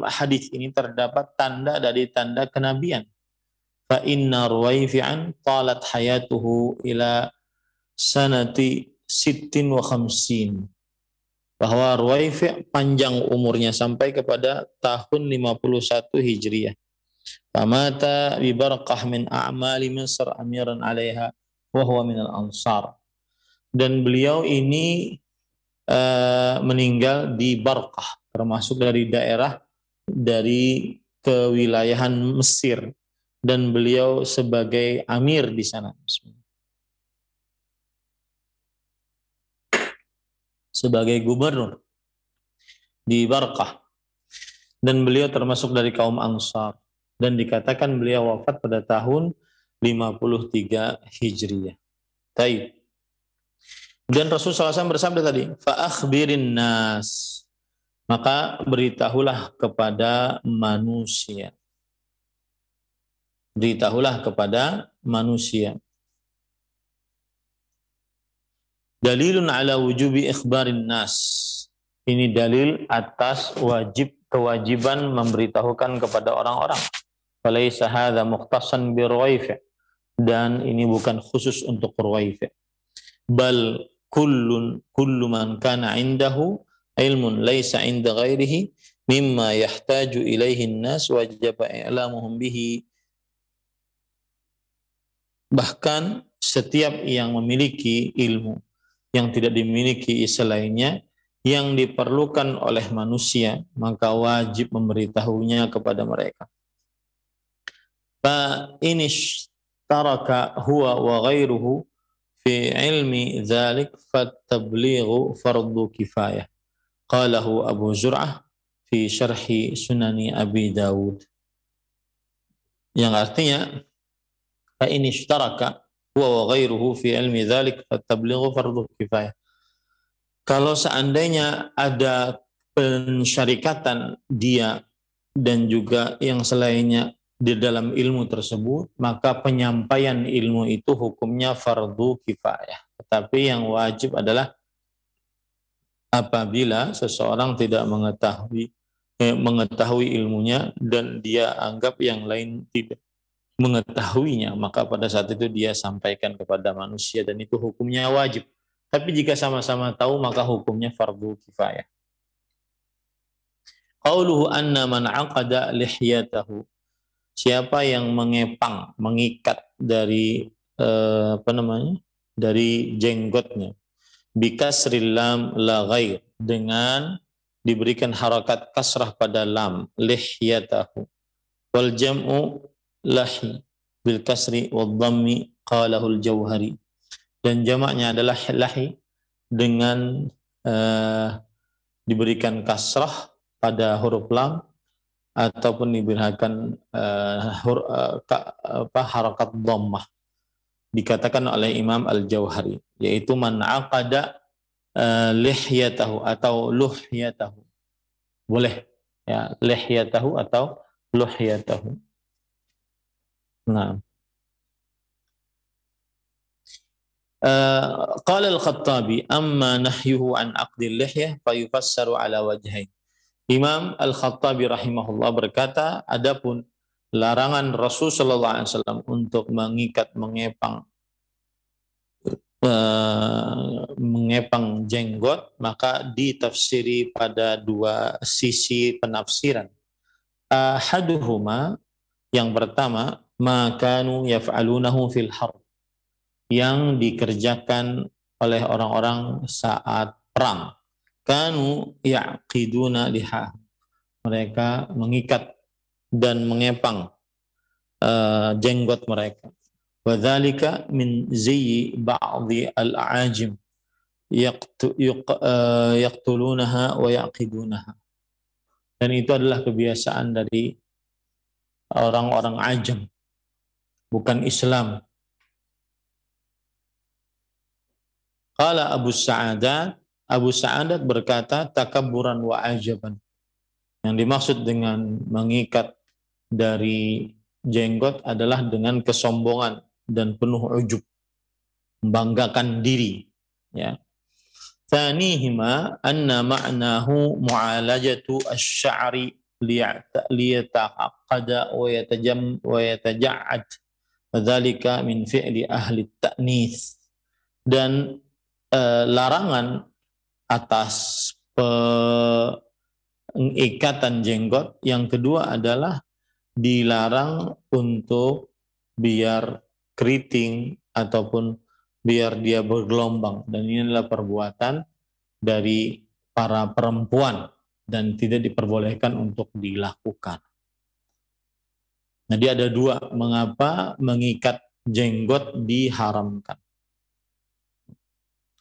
hadis ini terdapat tanda dari tanda kenabian. Fa inna Ruwaifi'an talat hayatuhu ila sanati sittin wa khamsin, bahwa Ruwaifi' panjang umurnya sampai kepada tahun 51 Hijriah. Famata bi Barqah min a'mali Misr amiran 'alaiha wa huwa minal ansar. Dan beliau ini meninggal di Barqah, termasuk dari daerah dari kewilayahan Mesir, dan beliau sebagai amir di sana, sebagai gubernur di Barqah, dan beliau termasuk dari kaum Ansar, dan dikatakan beliau wafat pada tahun 53 Hijriah. Taib. Dan Rasulullah SAW bersabda tadi, fa akhbirin nas, maka beritahulah kepada manusia. Beritahulah kepada manusia. Dalilun ala wujubi ikhbarin nas. Ini dalil atas kewajiban memberitahukan kepada orang-orang. Falaysa hadza mukhtassan bi Ruwaifi'. Dan ini bukan khusus untuk Ruwaifi'. Bal kullu man kana indahu ilmun laysa inda ghairihi mimma yahtaju ilaihi an-nas wajaba i'lamuhum bihi. Bahkan setiap yang memiliki ilmu yang tidak dimiliki selainnya, yang diperlukan oleh manusia, maka wajib memberitahunya kepada mereka. Fa inishtaraka huwa wa ghairuhu fi ilmi dzalik fatablighu fardu kifayah. Qalahu Abu Zur'ah fi syarhi Sunani Abi Dawud. Yang artinya, fa inishtaraka huwa wa ghairuhu fi ilmi dzalik fatablighu fardu kifayah. Kalau seandainya ada pensyarikatan dia dan juga yang selainnya di dalam ilmu tersebut, maka penyampaian ilmu itu hukumnya fardu kifayah. Tetapi yang wajib adalah apabila seseorang tidak mengetahui ilmunya dan dia anggap yang lain tidak mengetahuinya, maka pada saat itu dia sampaikan kepada manusia dan itu hukumnya wajib. Tapi jika sama-sama tahu maka hukumnya fardu kifayah. Qauluhu anna man aqada lihyatahu. Siapa yang mengepang, mengikat dari dari jenggotnya. Bikasril lam la ghair, dengan diberikan harakat kasrah pada lam, lihyatahu. Wal jam'u lahi bil kasri wal dhammi qalahul jauhari. Dan jamaknya adalah lahi dengan diberikan kasrah pada huruf lam ataupun diberikan harakat dhammah. Dikatakan oleh Imam Al-Jauhari, yaitu man aqada lihyatahu atau luhyatahu. Boleh ya, lihyatahu atau luhyatahu. Nah. Qala Al-Khattabi amma nahyuhu an aqdil lihyah fayufassaru ala wajhain. Imam Al-Khattabi rahimahullah berkata, adapun larangan Rasul sallallahu alaihi wasallam untuk mengepang jenggot, maka ditafsiri pada dua sisi penafsiran. Ahaduhuma, yang pertama, ma kanu yaf'alunahu fil harb, yang dikerjakan oleh orang-orang saat perang. Kanu ya'qiduna liha, mereka mengikat dan mengepang jenggot mereka. Wadzalika min ziyyi ba'dhi al-a'ajim yaqtulunaha wa yaqidunaha. Dan itu adalah kebiasaan dari orang-orang ajam, bukan Islam. Qala Abu Sa'adat berkata, takabburan wa ajaban. Yang dimaksud dengan mengikat dari jenggot adalah dengan kesombongan dan penuh ujub, membanggakan diri, ya. Tsanihima anna ma'nahu mu'alajatu asy-sya'ri liyata'aqqada wa yataja'ad, dzalika min fi'li ahli ta'nits. Dan larangan atas pengikatan jenggot yang kedua adalah dilarang untuk biar keriting ataupun biar dia bergelombang, dan ini adalah perbuatan dari para perempuan dan tidak diperbolehkan untuk dilakukan. Jadi ada dua mengapa mengikat jenggot diharamkan.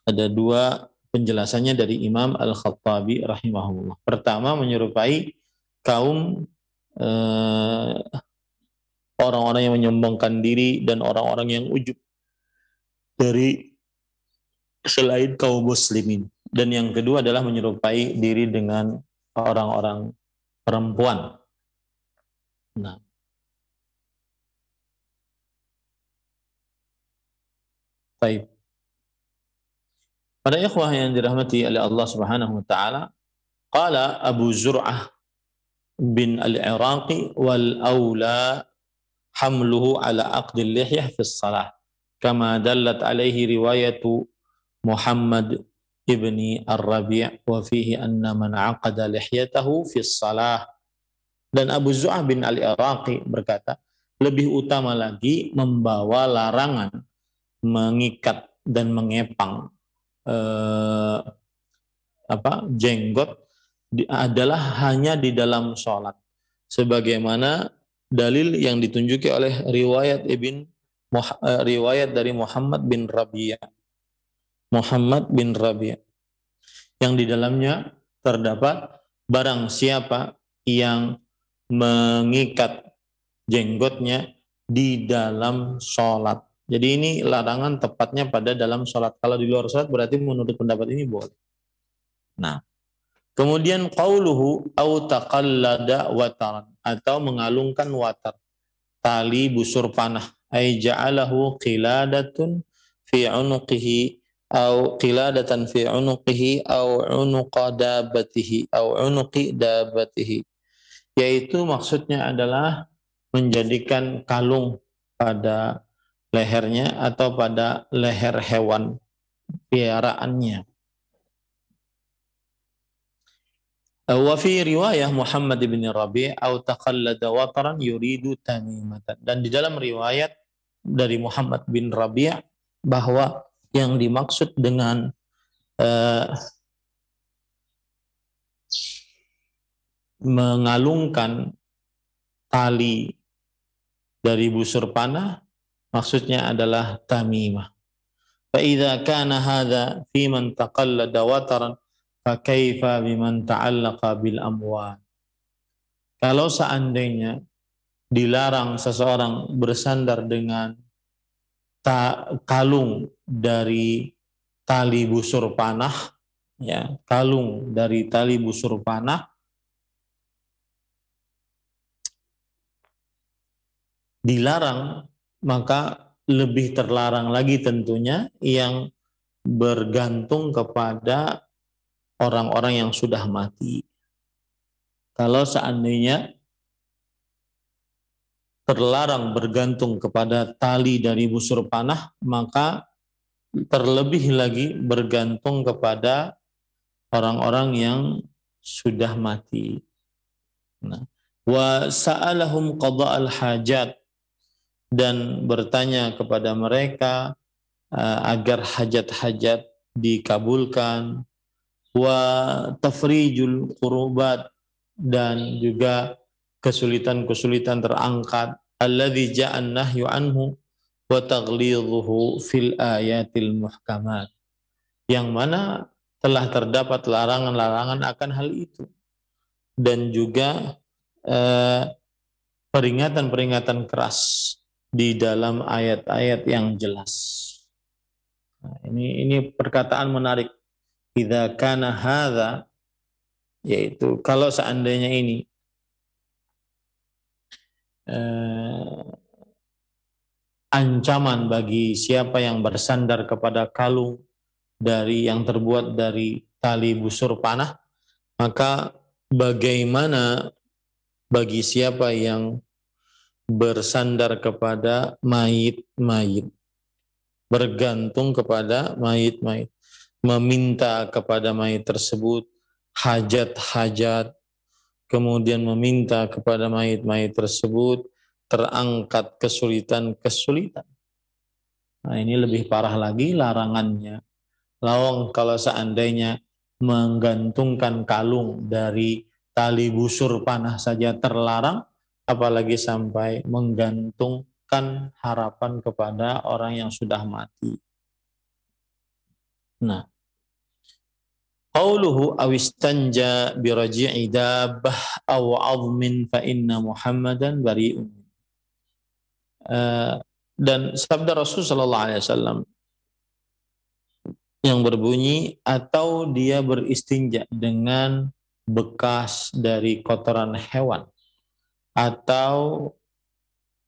Ada dua penjelasannya dari Imam Al-Khattabi rahimahullah. Pertama, menyerupai kaum orang-orang yang menyombongkan diri dan orang-orang yang ujub dari selain kaum muslimin. Dan yang kedua adalah menyerupai diri dengan orang-orang perempuan. Nah, baik. Para ikhwah yang dirahmati oleh Allah Subhanahu wa taala, qala Abu Zur'ah bin al-Iraqi wal aula hamluhu ala aqdil lihyah fi shalah kama dallat alaihi riwayatu Muhammad ibni Ar-Rabi' wa fihi anna man aqada lihyatahu fi shalah. Dan Abu Zur'ah bin al-Iraqi berkata, lebih utama lagi membawa larangan mengikat dan mengepang jenggot adalah hanya di dalam sholat, sebagaimana dalil yang ditunjuki oleh riwayat dari Muhammad bin Rabi', yang di dalamnya terdapat barang siapa yang mengikat jenggotnya di dalam sholat. Jadi ini larangan tepatnya pada dalam sholat. Kalau di luar sholat berarti menurut pendapat ini boleh. Nah, kemudian qauluhu au taqallada wataran, atau mengalungkan watar, tali busur panah, ay ja'alahu qiladatun fi unuqihi au qiladatan fi unuqihi au unuqa dabatihi au unuqi dabatihi, yaitu maksudnya adalah menjadikan kalung pada lehernya atau pada leher hewan piaraannya. Wa fi riwayah Muhammad bin Rabi' au taqallada wataran yuridu tamimatan. Dan di dalam riwayat dari Muhammad bin Rabi' bahwa yang dimaksud dengan mengalungkan tali dari busur panah maksudnya adalah tamimah. Fa idza kana hadza fi man taqallada wataran fa kaifa biman ta'allaqa bil amwat. Kalau seandainya dilarang seseorang bersandar dengan kalung dari tali busur panah, ya, kalung dari tali busur panah, dilarang, maka lebih terlarang lagi tentunya yang bergantung kepada orang-orang yang sudah mati. Kalau seandainya terlarang bergantung kepada tali dari busur panah, maka terlebih lagi bergantung kepada orang-orang yang sudah mati. Nah, wa sa'alahum qada'al hajat, dan bertanya kepada mereka agar hajat-hajat dikabulkan, wa tafrijul qurubat, dan juga kesulitan-kesulitan terangkat, alladzi ja'an nahyu anhu wa taghlidhuhu fil ayatil muhkamat, yang mana telah terdapat larangan-larangan akan hal itu, dan juga peringatan-peringatan keras di dalam ayat-ayat yang jelas. Nah, ini perkataan menarik. Idza kana hadza, yaitu kalau seandainya ini ancaman bagi siapa yang bersandar kepada kalung dari yang terbuat dari tali busur panah, maka bagaimana bagi siapa yang bersandar kepada mayit-mayit, bergantung kepada mayit-mayit, meminta kepada mayit tersebut hajat-hajat, kemudian meminta kepada mayit-mayit tersebut terangkat kesulitan-kesulitan. Nah, ini lebih parah lagi larangannya. Lawang kalau seandainya menggantungkan kalung dari tali busur panah saja terlarang, apalagi sampai menggantungkan harapan kepada orang yang sudah mati. Nah, qauluhu awistanja biraji'i dabbah aw 'azmin fa inna Muhammadan bari'un. Dan sabda Rasul sallallahu alaihi wasallam yang berbunyi, atau dia beristinja dengan bekas dari kotoran hewan, atau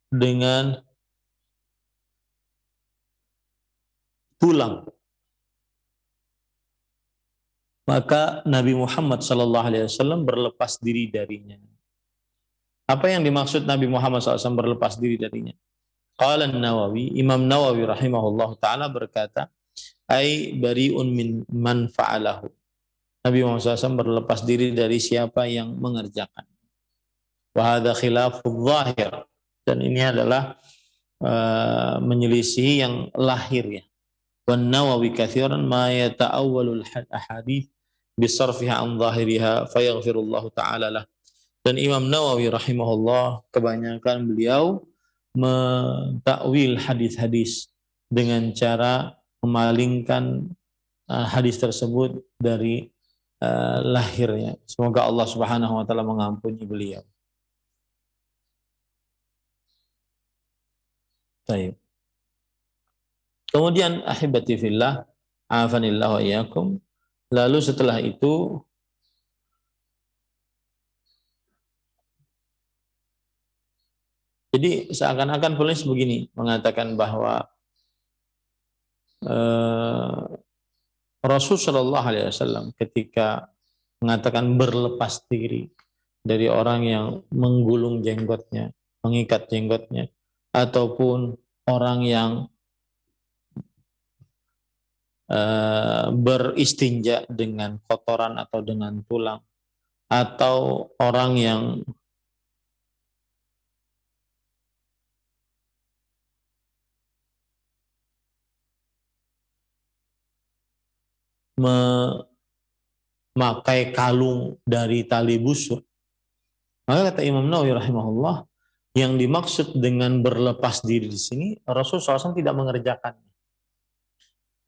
dengan tulang, maka Nabi Muhammad SAW berlepas diri darinya. Apa yang dimaksud Nabi Muhammad SAW berlepas diri darinya? Qala Nawawi, Imam Nawawi rahimahullah ta'ala berkata, ai bari'un min man fa'alahu. Nabi Muhammad SAW berlepas diri dari siapa yang mengerjakan. Wa hadha khilaful zahir, dan ini adalah menyelisih yang lahir, ya. Wan Nawawi katsiran ma yata'awwalul ahadits bisarfiha an zahiriha fayaghfirullahu ta'ala lah. Dan Imam Nawawi rahimahullah kebanyakan beliau mentakwil hadis-hadis dengan cara memalingkan hadis tersebut dari lahirnya. Semoga Allah Subhanahu wa taala mengampuni beliau. Baik. Kemudian ahibati fillah, afanillahu wa iyyakum, Lalu setelah itu jadi seakan-akan penulis begini mengatakan bahwa eh, Rasul Shallallahu Alaihi Wasallam ketika mengatakan berlepas diri dari orang yang menggulung jenggotnya, mengikat jenggotnya, ataupun orang yang beristinja dengan kotoran atau dengan tulang, atau orang yang memakai kalung dari tali busur. Maka kata Imam Nawawi rahimahullah, yang dimaksud dengan berlepas diri di sini Rasulullah SAW tidak mengerjakannya.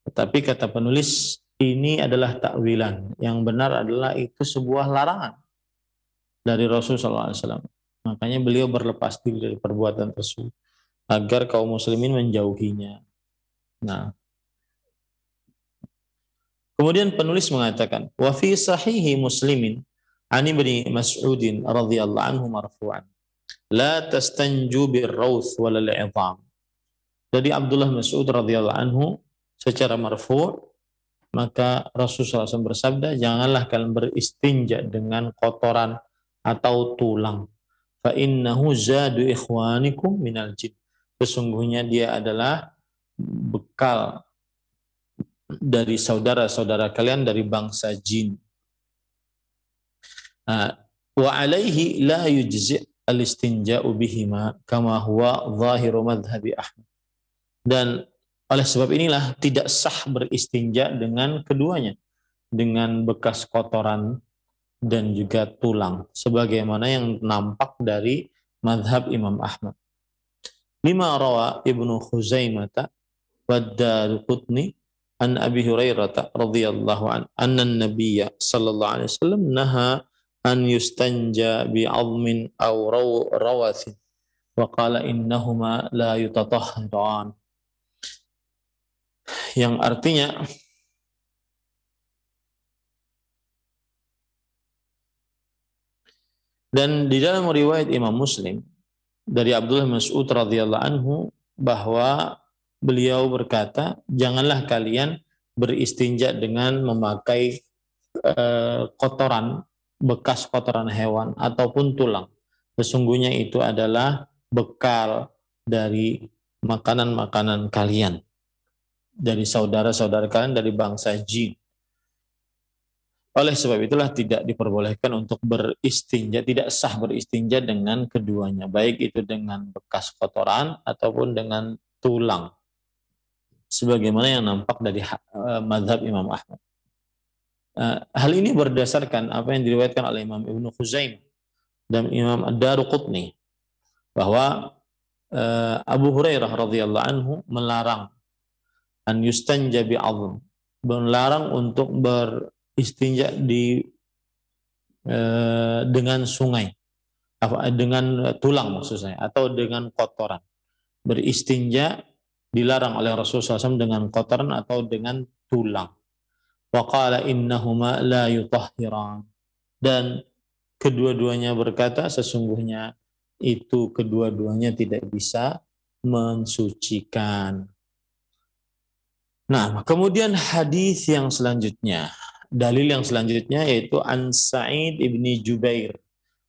Tetapi kata penulis, ini adalah takwilan. Yang benar adalah itu sebuah larangan dari Rasulullah SAW. Makanya beliau berlepas diri dari perbuatan tersebut agar kaum muslimin menjauhinya. Nah, kemudian penulis mengatakan, wa fi sahihi Muslimin an Ibni Mas'udin radhiyallahu anhu marfu'an, la tastanju birrawth wal i'dham. Dari Abdullah Mas'ud radhiyallahu anhu secara marfu', maka Rasulullah SAW bersabda, janganlah kalian beristinja dengan kotoran atau tulang. Fa innahu zadu ikhwanikum minal jin. Sesungguhnya dia adalah bekal dari saudara-saudara kalian dari bangsa jin. Wa alaihi la yujzi' al-istinja'u bihima kama huwa zahiru madhhabi Ahmad. Dan oleh sebab inilah tidak sah beristinja dengan keduanya, dengan bekas kotoran dan juga tulang, sebagaimana yang nampak dari madhab Imam Ahmad. Lima rawa Ibnu Khuzaimah wa Daruqutni an Abi Hurairah radhiyallahu an anna an-nabiyya sallallahu alaihi wasallam naha an yustanja bi 'azmin aw rawathin wa qala innahuma la yutatahharan, yang artinya dan di dalam riwayat Imam Muslim dari Abdullah Mas'ud radhiyallahu anhu bahwa beliau berkata, janganlah kalian beristinja dengan memakai kotoran, bekas kotoran hewan ataupun tulang. Sesungguhnya itu adalah bekal dari makanan-makanan kalian, dari saudara-saudara kalian dari bangsa jin. Oleh sebab itulah tidak diperbolehkan untuk beristinja, tidak sah beristinja dengan keduanya, baik itu dengan bekas kotoran ataupun dengan tulang, sebagaimana yang nampak dari mazhab Imam Ahmad. Hal ini berdasarkan apa yang diriwayatkan oleh Imam Ibnu Khuzaimah dan Imam Ad-Daruqutni, bahwa Abu Hurairah radhiyallahu anhu melarang an yustanja bi'adhm, melarang untuk beristinja dengan sungai, dengan tulang maksud saya, atau dengan kotoran. Beristinja dilarang oleh Rasulullah SAW dengan kotoran atau dengan tulang. Wa qala innahuma la yutahhiran, dan kedua-duanya berkata sesungguhnya itu kedua-duanya tidak bisa mensucikan. Nah, kemudian hadis yang selanjutnya, dalil yang selanjutnya yaitu an Sa'id ibni Jubair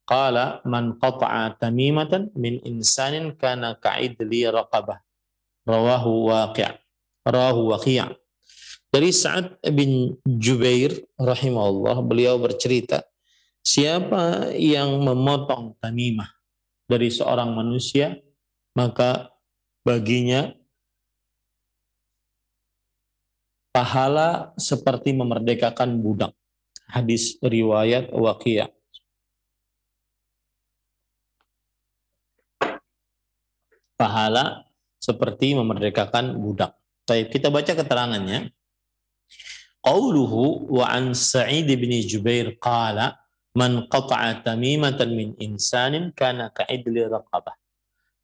qala man qata'a tamimatan min insanin kana ka'idli raqabah, rawahu Waqi'. Dari Sa'ad bin Jubair rahimahullah, beliau bercerita, siapa yang memotong tamimah dari seorang manusia, maka baginya pahala seperti memerdekakan budak. Hadis riwayat Waqi'. Pahala seperti memerdekakan budak. Baik, kita baca keterangannya. Qauluhu wa an Sa'id bin Jubair qala man qata'a tamimatan min insanin kana ka'idli raqabah.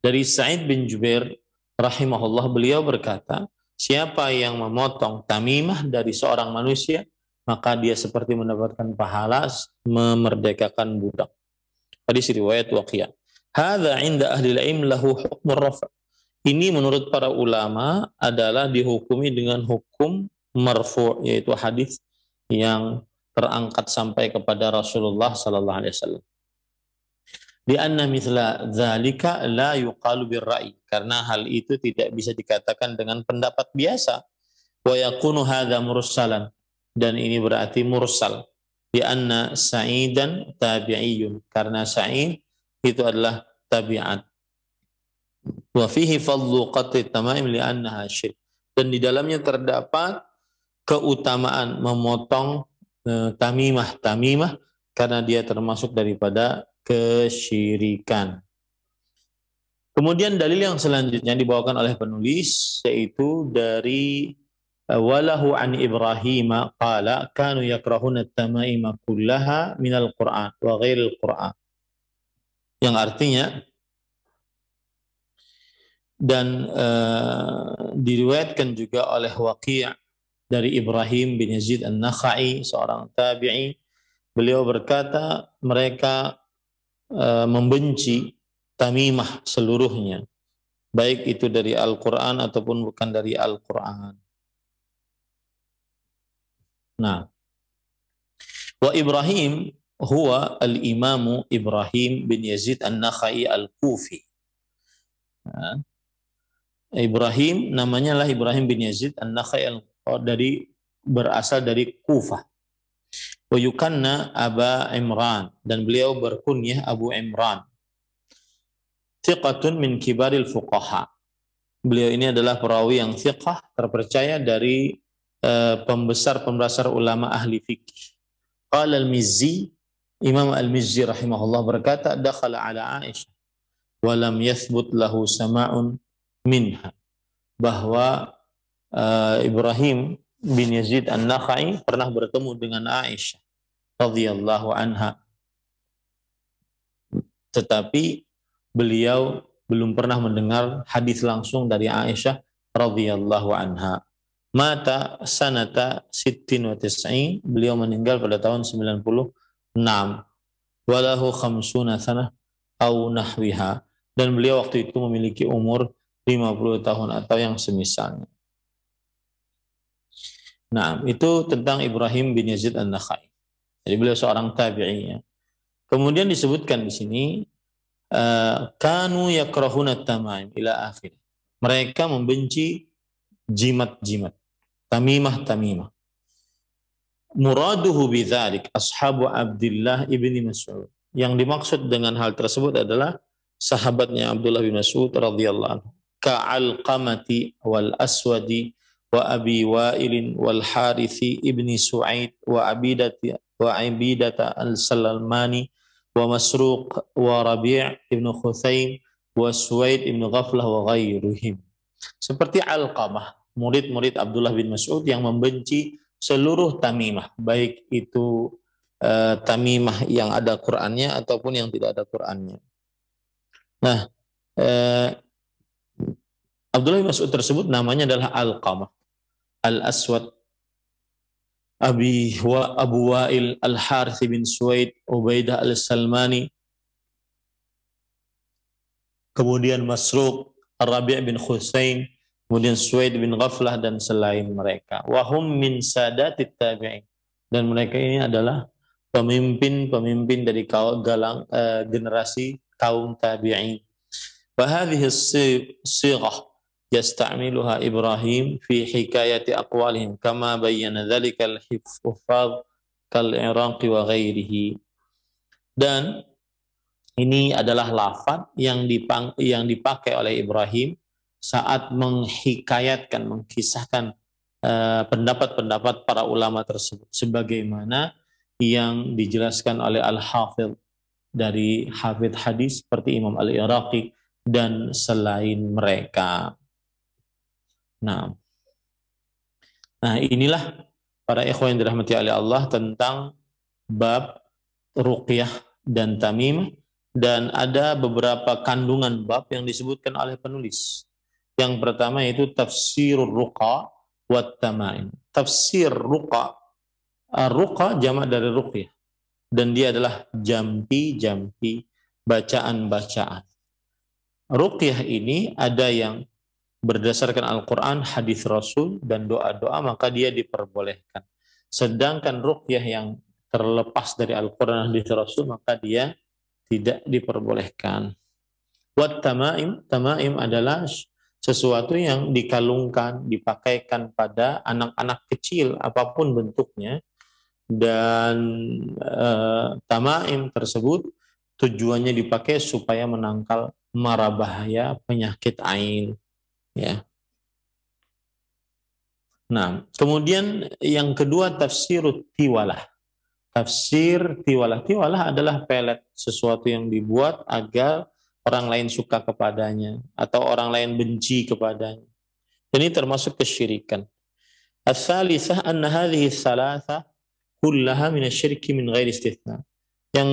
Dari Sa'id bin Jubair rahimahullah, beliau berkata, siapa yang memotong tamimah dari seorang manusia, maka dia seperti mendapatkan pahala memerdekakan budak. Hadis riwayat Waqiyah. Hadza 'inda ahli al-'ilm lahu hukmur raf'. Ini menurut para ulama adalah dihukumi dengan hukum marfu', yaitu hadis yang terangkat sampai kepada Rasulullah sallallahu alaihi wasallam. Di anna mithla dzalika la yuqalu birra'i, karena hal itu tidak bisa dikatakan dengan pendapat biasa. Wa yakunu hadza mursalan, dan ini berarti mursal. Di anna Sa'idan tabi'iyun, karena Sa'id itu adalah tabi'at. Wa fihi fadlu qat'i tamaim li annaha syirk, dan di dalamnya terdapat keutamaan memotong tamimah karena dia termasuk daripada kesyirikan. Kemudian dalil yang selanjutnya dibawakan oleh penulis, yaitu dari walahu an Ibrahim qala kanu yakrahuna at-tamaima kullaha minal Qur'an wa ghairil Qur'an, yang artinya dan diriwayatkan juga oleh Waqi' dari Ibrahim bin Yazid An-Nakhai, seorang tabi'i. Beliau berkata mereka membenci tamimah seluruhnya, baik itu dari Al-Quran ataupun bukan dari Al-Quran. Nah, wa Ibrahim huwa al-imamu Ibrahim bin Yazid An-Nakhai Al-Kufi. Nah, Ibrahim namanya lah Ibrahim bin Yazid An-Nakhai berasal dari Kufah. Wa yukanna Aba Imran, dan beliau berkunyah Abu Imran. Thiqatun min kibaril fuqaha. Beliau ini adalah perawi yang thiqah, terpercaya dari pembesar ulama ahli fikih. Qala al-Mizzi, Imam al-Mizzi rahimahullah berkata, dakhala ala Aisyah wa lam yathbut lahu sama'un minha, bahwa Ibrahim bin Yazid An-Nakhai pernah bertemu dengan Aisyah radhiyallahu anha, tetapi beliau belum pernah mendengar hadis langsung dari Aisyah radhiyallahu anha. Mata sanata 96, beliau meninggal pada tahun 96. Walahu 50 sanah au nahwiha, dan beliau waktu itu memiliki umur 50 tahun atau yang semisalnya. Nah, itu tentang Ibrahim bin Yazid An-Nakhai. Jadi beliau seorang tabi'i. Kemudian disebutkan di sini kanu yakrahuna tamaim ila akhir. Mereka membenci jimat-jimat, tamimah-tamimah. Muraduhu bidzalik ashabu Abdullah ibni Mas'ud. Yang dimaksud dengan hal tersebut adalah sahabatnya Abdullah bin Mas'ud radhiyallahu anhu. Ka'alqamati wal aswadi wa abi wa'ilin wal harithi ibni Su'aid wa abidata al-Salamani wa Masruq wa Rabi' ibn Khuthaim wa Suwaid ibn Ghaflah wa ghairuhim. Seperti Alqamah, murid-murid Abdullah bin Mas'ud yang membenci seluruh tamimah, baik itu tamimah yang ada Qur'annya ataupun yang tidak ada Qur'annya. Nah, Abdullah bin Mas'ud tersebut namanya adalah Alqamah, Al-Aswad, Abu Wa'il, Al-Harith bin Suwaid, Ubaidah Al-Salmani, kemudian Masruq, Rabi' bin Khusain, kemudian Suwaid bin Ghaflah, dan selain mereka. Wahum min sadatit tabi'in, dan mereka ini adalah pemimpin-pemimpin dari generasi kaum tabi'in. Wahadhihi as-sighah yasta'miluha Ibrahim fi hikayati aqwalihim kama bayyana dzalika al-huffaz kal-Iraqi wa ghairihi. Dan ini adalah lafaz yang dipakai oleh Ibrahim saat menghikayatkan, mengkisahkan pendapat-pendapat para ulama tersebut, sebagaimana yang dijelaskan oleh Al-Hafidh dari hafidh hadis seperti Imam Al-Iraqi dan selain mereka. Nah, inilah para ikhwan yang dirahmati oleh Allah tentang bab ruqyah dan tamimah, dan ada beberapa kandungan bab yang disebutkan oleh penulis. Yang pertama yaitu tafsirur ruqa wat tamaim. Tafsir ruqa Ar-ruqa jamak dari ruqyah, dan dia adalah jampi-jampi, bacaan-bacaan. Ruqyah ini ada yang berdasarkan Al-Quran, hadis Rasul, dan doa-doa, maka dia diperbolehkan. Sedangkan ruqyah yang terlepas dari Al-Quran dan hadis Rasul, maka dia tidak diperbolehkan. Wat tamaim, tamaim adalah sesuatu yang dikalungkan, dipakaikan pada anak-anak kecil, apapun bentuknya, dan tamaim tersebut tujuannya dipakai supaya menangkal mara bahaya penyakit ain, ya. Nah, kemudian yang kedua tafsir tiwalah. Tafsir tiwalah. Tiwalah adalah pelet, sesuatu yang dibuat agar orang lain suka kepadanya atau orang lain benci kepadanya. Ini termasuk kesyirikan. Ats-tsalitsah anna hadhihi ats-tsalatsah kullaha min asy-syirki min ghairi istitsna. Yang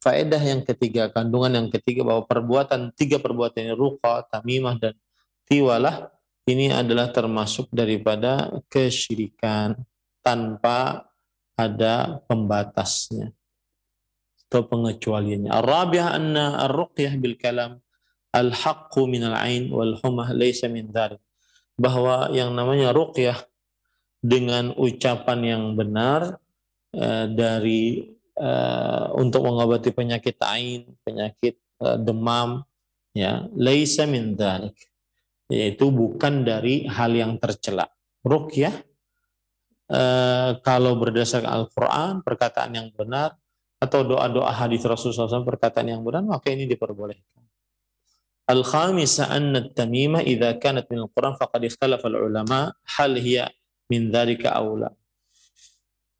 faedah yang ketiga, kandungan yang ketiga, bahwa tiga perbuatan ini, ruqa, tamimah, dan tiwalah, ini adalah termasuk daripada kesyirikan tanpa ada pembatasnya atau pengecualiannya. Ar-rabi'ah anna ar-ruqyah bil kalam al-haqqu min al-ain wal humah laysa min dzalik. Bahwa yang namanya ruqyah dengan ucapan yang benar untuk mengobati penyakit ain, penyakit demam, ya, laysa min dzalik, yaitu bukan dari hal yang tercela. Ruqyah kalau berdasarkan Al-Quran, perkataan yang benar, atau doa-doa hadis Rasulullah SAW, perkataan yang benar, maka ini diperbolehkan. Al-khamisah anna at-tamimah idza kanat min al-Quran faqad ikhtalafa al-ulama hal hiya min dzalika aula.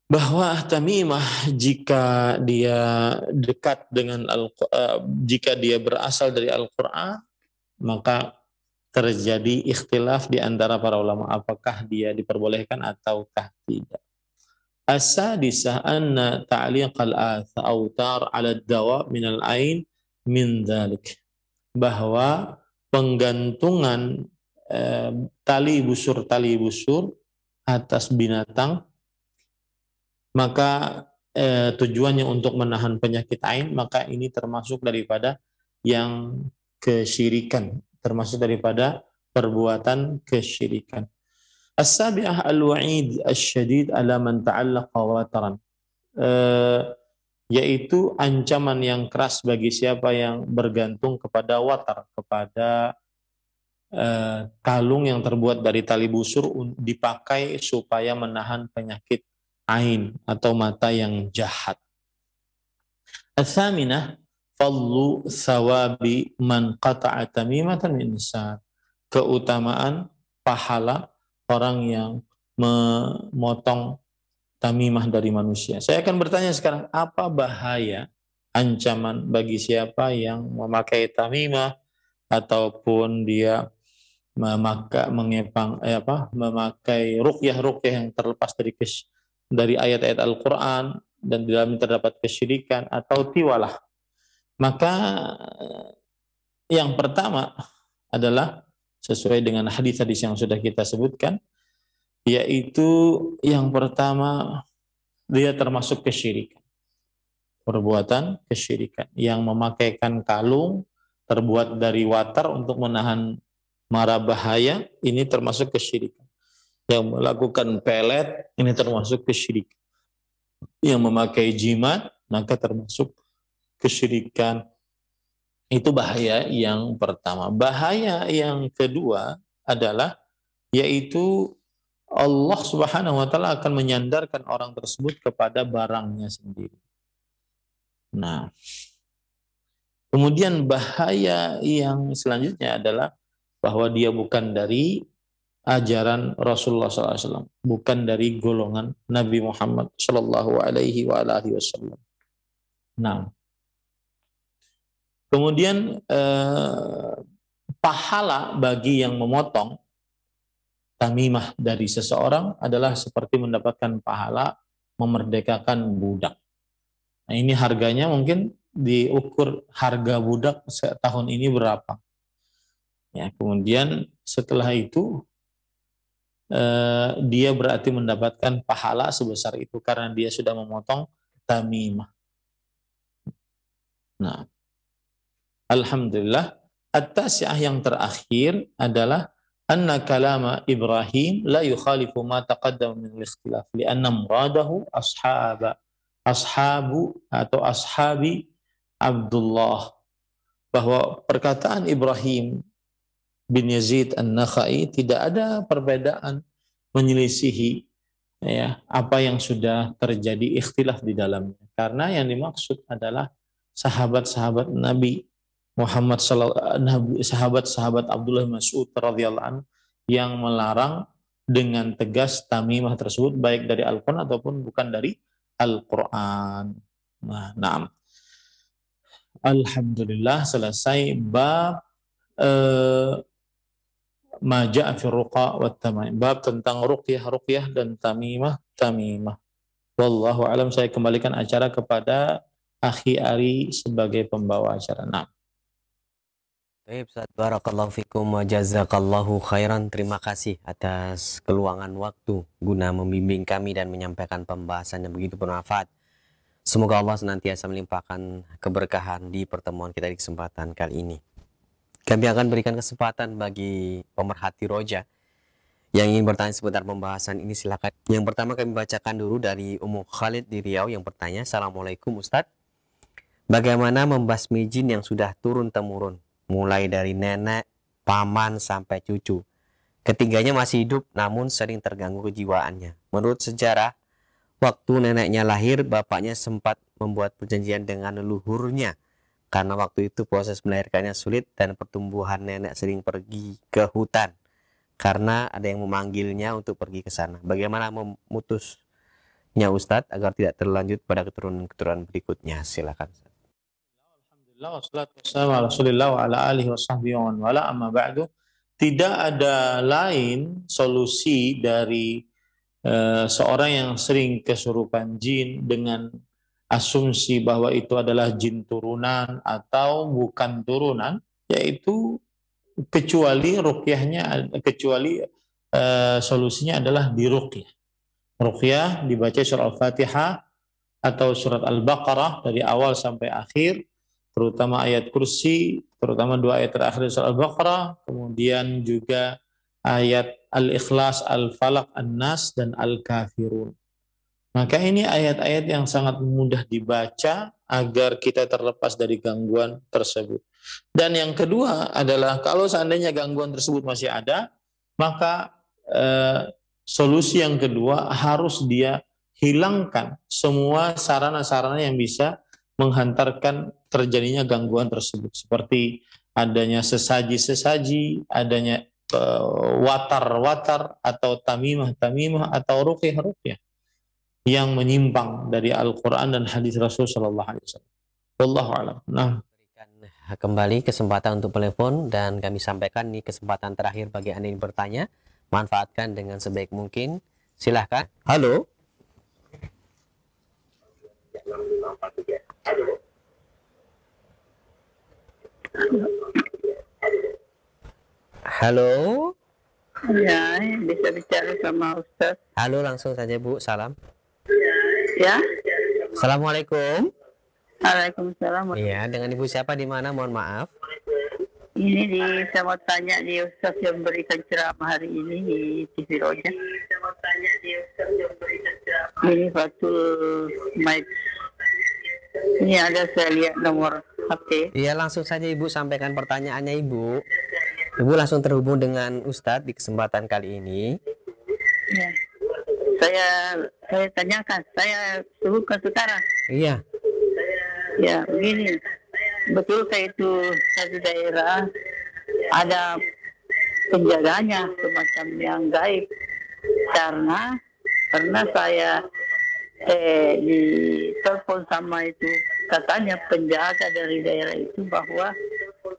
Bahwa tamimah jika dia dekat dengan jika dia berasal dari Al-Quran, maka terjadi ikhtilaf di antara para ulama apakah dia diperbolehkan ataukah tidak. As-sadisah anna ta'liq al-awtar 'ala ad-dawa min al-ain min dzalik. Bahwa penggantungan tali busur atas binatang, maka tujuannya untuk menahan penyakit ain, maka ini termasuk daripada yang kesyirikan, termasuk daripada perbuatan kesyirikan. As-sabi'ah al-wa'id asy-syadid ala man ta'allaqa wataran, yaitu ancaman yang keras bagi siapa yang bergantung kepada watar, kepada kalung yang terbuat dari tali busur dipakai supaya menahan penyakit ain atau mata yang jahat. Ats-tsaminah fadlu thawabi man qata'a tamimatan min insan, keutamaan pahala orang yang memotong tamimah dari manusia. Saya akan bertanya sekarang, apa bahaya, ancaman bagi siapa yang memakai tamimah ataupun dia memakai ruqyah yang terlepas dari ayat-ayat Al-Quran dan di dalamnya terdapat kesyirikan atau tiwalah. Maka yang pertama adalah sesuai dengan hadis-hadis yang sudah kita sebutkan, yaitu yang pertama, dia termasuk kesyirikan, perbuatan kesyirikan, yang memakaikan kalung terbuat dari watar untuk menahan mara bahaya, ini termasuk kesyirikan. Yang melakukan pelet, ini termasuk kesyirikan. Yang memakai jimat, maka termasuk kesyirikan. Itu bahaya yang pertama. Bahaya yang kedua adalah, yaitu Allah Subhanahu wa taala akan menyandarkan orang tersebut kepada barangnya sendiri. Nah, kemudian bahaya yang selanjutnya adalah bahwa dia bukan dari ajaran Rasulullah SAW, bukan dari golongan Nabi Muhammad Sallallahu Alaihi Wasallam. Nah, kemudian pahala bagi yang memotong tamimah dari seseorang adalah seperti mendapatkan pahala memerdekakan budak. Nah, ini harganya mungkin diukur harga budak setahun ini berapa. Ya, kemudian setelah itu dia berarti mendapatkan pahala sebesar itu karena dia sudah memotong tamimah. Nah, alhamdulillah. At-tasi'ah yang terakhir adalah anna kalama Ibrahim la yukhalifu ma taqaddama min al-ikhtilaf lianna muradahu ashabu atau ashabi Abdullah, bahwa perkataan Ibrahim bin Yazid An-Nakhai tidak ada perbedaan menyelisihi ya apa yang sudah terjadi ikhtilaf di dalamnya, karena yang dimaksud adalah sahabat-sahabat Nabi Muhammad sahabat-sahabat Abdullah bin Mas'ud radhiyallahu anhu yang melarang dengan tegas tamimah tersebut baik dari Al-Qur'an ataupun bukan dari Al-Qur'an. Nah, alhamdulillah selesai bab ma ja'a fi ruqa wat tamim, bab tentang ruqyah dan tamimah. Wallahu alam, saya kembalikan acara kepada Akhi Ari sebagai pembawa acara. Nah. Baik, Ustaz, barakallahu fikum wa jazakallahu khairan. Terima kasih atas keluangan waktu guna membimbing kami dan menyampaikan pembahasan yang begitu bermanfaat. Semoga Allah senantiasa melimpahkan keberkahan di pertemuan kita di kesempatan kali ini. Kami akan berikan kesempatan bagi pemerhati roja yang ingin bertanya seputar pembahasan ini, silakan. Yang pertama kami bacakan dulu dari Ummu Khalid di Riau yang bertanya, Assalamualaikum Ustadz, bagaimana membasmi jin yang sudah turun-temurun, mulai dari nenek, paman, sampai cucu. Ketiganya masih hidup namun sering terganggu kejiwaannya. Menurut sejarah, waktu neneknya lahir, bapaknya sempat membuat perjanjian dengan leluhurnya. Karena waktu itu proses melahirkannya sulit dan pertumbuhan nenek sering pergi ke hutan. Karena ada yang memanggilnya untuk pergi ke sana. Bagaimana memutusnya Ustadz agar tidak terlanjut pada keturunan-keturunan berikutnya? Silakan. Wassalatu wassalamu ala Rasulillah wa ala alihi washabbihi wa man wala, amma ba'du. Tidak ada lain solusi dari seorang yang sering kesurupan jin dengan asumsi bahwa itu adalah jin turunan atau bukan turunan, yaitu kecuali solusinya adalah diruqyah. Ruqyah dibaca surah Al-Fatihah atau surat Al-Baqarah dari awal sampai akhir, terutama ayat kursi, terutama 2 ayat terakhir surah Al-Baqarah, kemudian juga ayat Al-Ikhlas, Al-Falaq, An-Nas, dan Al-Kafirun. Maka ini ayat-ayat yang sangat mudah dibaca agar kita terlepas dari gangguan tersebut. Dan yang kedua adalah kalau seandainya gangguan tersebut masih ada, maka solusi yang kedua harus dia hilangkan semua sarana-sarana yang bisa menghantarkan terjadinya gangguan tersebut, seperti adanya sesaji-sesaji, adanya watar-watar atau tamimah-tamimah atau ruqyah-ruqyah yang menyimpang dari Al-Quran dan hadis Rasul Sallallahu Alaihi Wasallam. Wallahu a'lam. Nah, berikan kembali kesempatan untuk telepon dan kami sampaikan ini kesempatan terakhir bagi Anda yang bertanya. Manfaatkan dengan sebaik mungkin. Silahkan. Halo. Halo. Ya, bisa bicara sama Ustaz. Halo, langsung saja Bu. Salam. Ya. Assalamualaikum. Waalaikumsalam. Iya, dengan Ibu siapa di mana? Mohon maaf. Ini saya mau tanya di Ustaz yang berikan ceramah hari ini di TV Roja. Ini Fatul Maid. Ini ada saya lihat nomor HP. Iya, langsung saja Ibu sampaikan pertanyaannya Ibu. Ibu langsung terhubung dengan Ustadz di kesempatan kali ini. Ya. Saya tanyakan, saya sebutkan sekarang. Iya. Ya, begini. Betulkah itu satu daerah ada penjaganya semacam yang gaib? Karena saya ditelepon sama itu, katanya penjaga dari daerah itu bahwa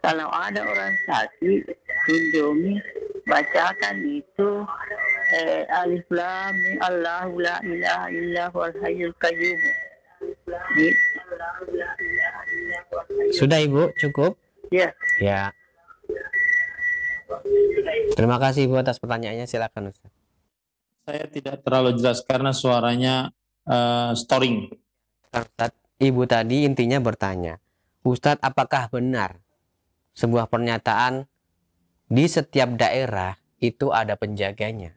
kalau ada orang sakit, kunjungi, bacakan itu Alif Lam Mim Allahu la ilaha illa huwal hayyul qayyum. Sudah Ibu, cukup? Ya. Ya. Terima kasih Ibu atas pertanyaannya, silakan Ustaz. saya tidak terlalu jelas karena suaranya storing. Ustadz, Ibu tadi intinya bertanya, Ustadz, apakah benar sebuah pernyataan di setiap daerah itu ada penjaganya?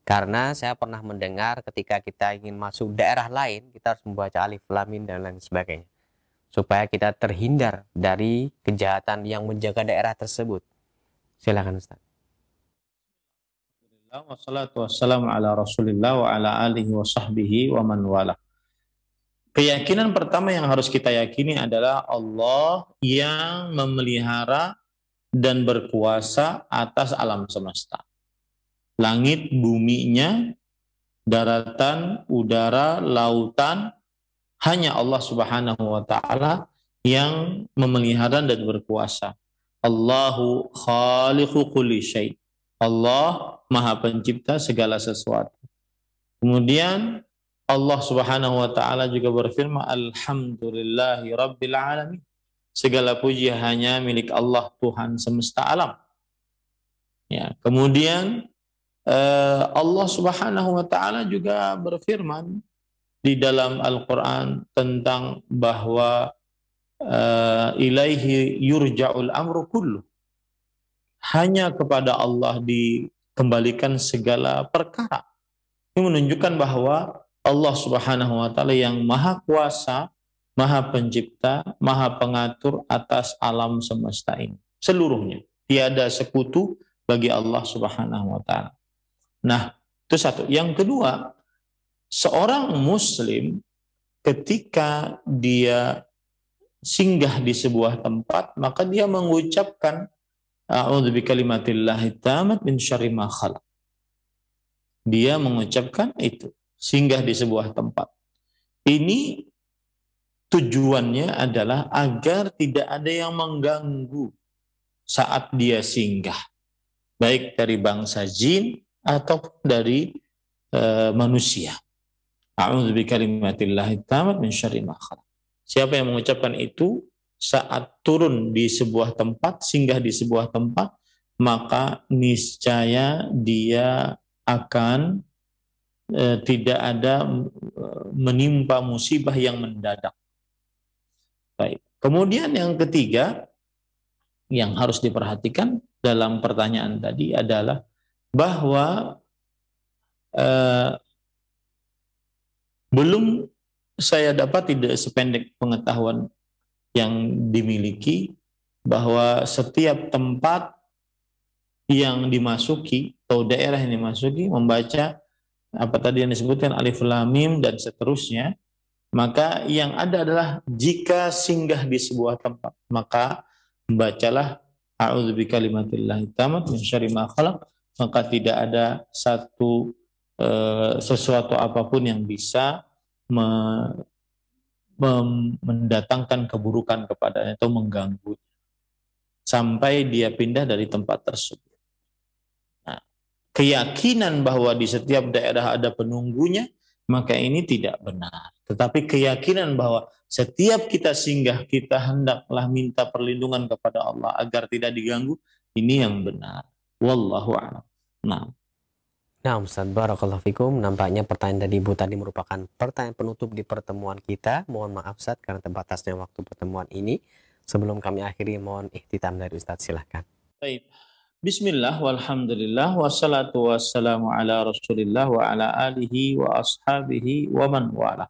Karena saya pernah mendengar ketika kita ingin masuk daerah lain, kita harus membaca alif lam mim dan lain sebagainya, supaya kita terhindar dari kejahatan yang menjaga daerah tersebut. Silakan Ustaz. Wassalatu wassalamu ala Rasulillah wa ala alihi wa sahbihi wa man wala. Keyakinan pertama yang harus kita yakini adalah Allah yang memelihara dan berkuasa atas alam semesta. Langit, buminya, daratan, udara, lautan, hanya Allah Subhanahu wa ta'ala yang memelihara dan berkuasa. Allahu khaliqu kulli syai'. Allah Maha Pencipta segala sesuatu. Kemudian Allah Subhanahu wa taala juga berfirman, Alhamdulillahi Rabbil Alamin. Segala puji hanya milik Allah, Tuhan semesta alam. Ya, kemudian Allah Subhanahu wa taala juga berfirman di dalam Al-Qur'an tentang bahwa ilaihi yurja'ul amru kullu. Hanya kepada Allah dikembalikan segala perkara. Ini menunjukkan bahwa Allah Subhanahu wa taala yang maha kuasa, maha pencipta, maha pengatur atas alam semesta ini. Seluruhnya. Tiada sekutu bagi Allah Subhanahu wa taala. Nah, itu satu. Yang kedua, seorang muslim ketika dia singgah di sebuah tempat, maka dia mengucapkan a'udzu bikalimatillahi tammat min syarri ma khalaq. Dia mengucapkan itu, singgah di sebuah tempat. Ini tujuannya adalah agar tidak ada yang mengganggu saat dia singgah, baik dari bangsa jin atau dari manusia. A'udzu bikalimatillahi tammat min syarri ma khalaq. Siapa yang mengucapkan itu saat turun di sebuah tempat, singgah di sebuah tempat, maka niscaya dia akan tidak ada menimpa musibah yang mendadak. Baik. Kemudian yang ketiga yang harus diperhatikan dalam pertanyaan tadi adalah bahwa belum saya dapat tidak sependek pengetahuan yang dimiliki bahwa setiap tempat yang dimasuki atau daerah yang dimasuki membaca apa tadi yang disebutkan alif lam mim dan seterusnya, maka yang ada adalah jika singgah di sebuah tempat maka membacalah a'udzu bikalimatillahi tammat min syarri ma khalaq, maka tidak ada sesuatu apapun yang bisa mendatangkan keburukan kepadanya atau mengganggu sampai dia pindah dari tempat tersebut. Nah, keyakinan bahwa di setiap daerah ada penunggunya, maka ini tidak benar. Tetapi keyakinan bahwa setiap kita singgah, kita hendaklah minta perlindungan kepada Allah agar tidak diganggu, ini yang benar. Wallahu a'lam. Nah, Ustaz, barakallahu fikum. Nampaknya pertanyaan dari Ibu tadi merupakan pertanyaan penutup di pertemuan kita. Mohon maaf Ustaz karena terbatasnya waktu pertemuan ini. Sebelum kami akhiri, mohon ikhtitam dari Ustaz, silahkan. Baik. Bismillah, walhamdulillah, wassalatu wassalamu ala Rasulillah wa ala alihi wa ashabihi wa man wala.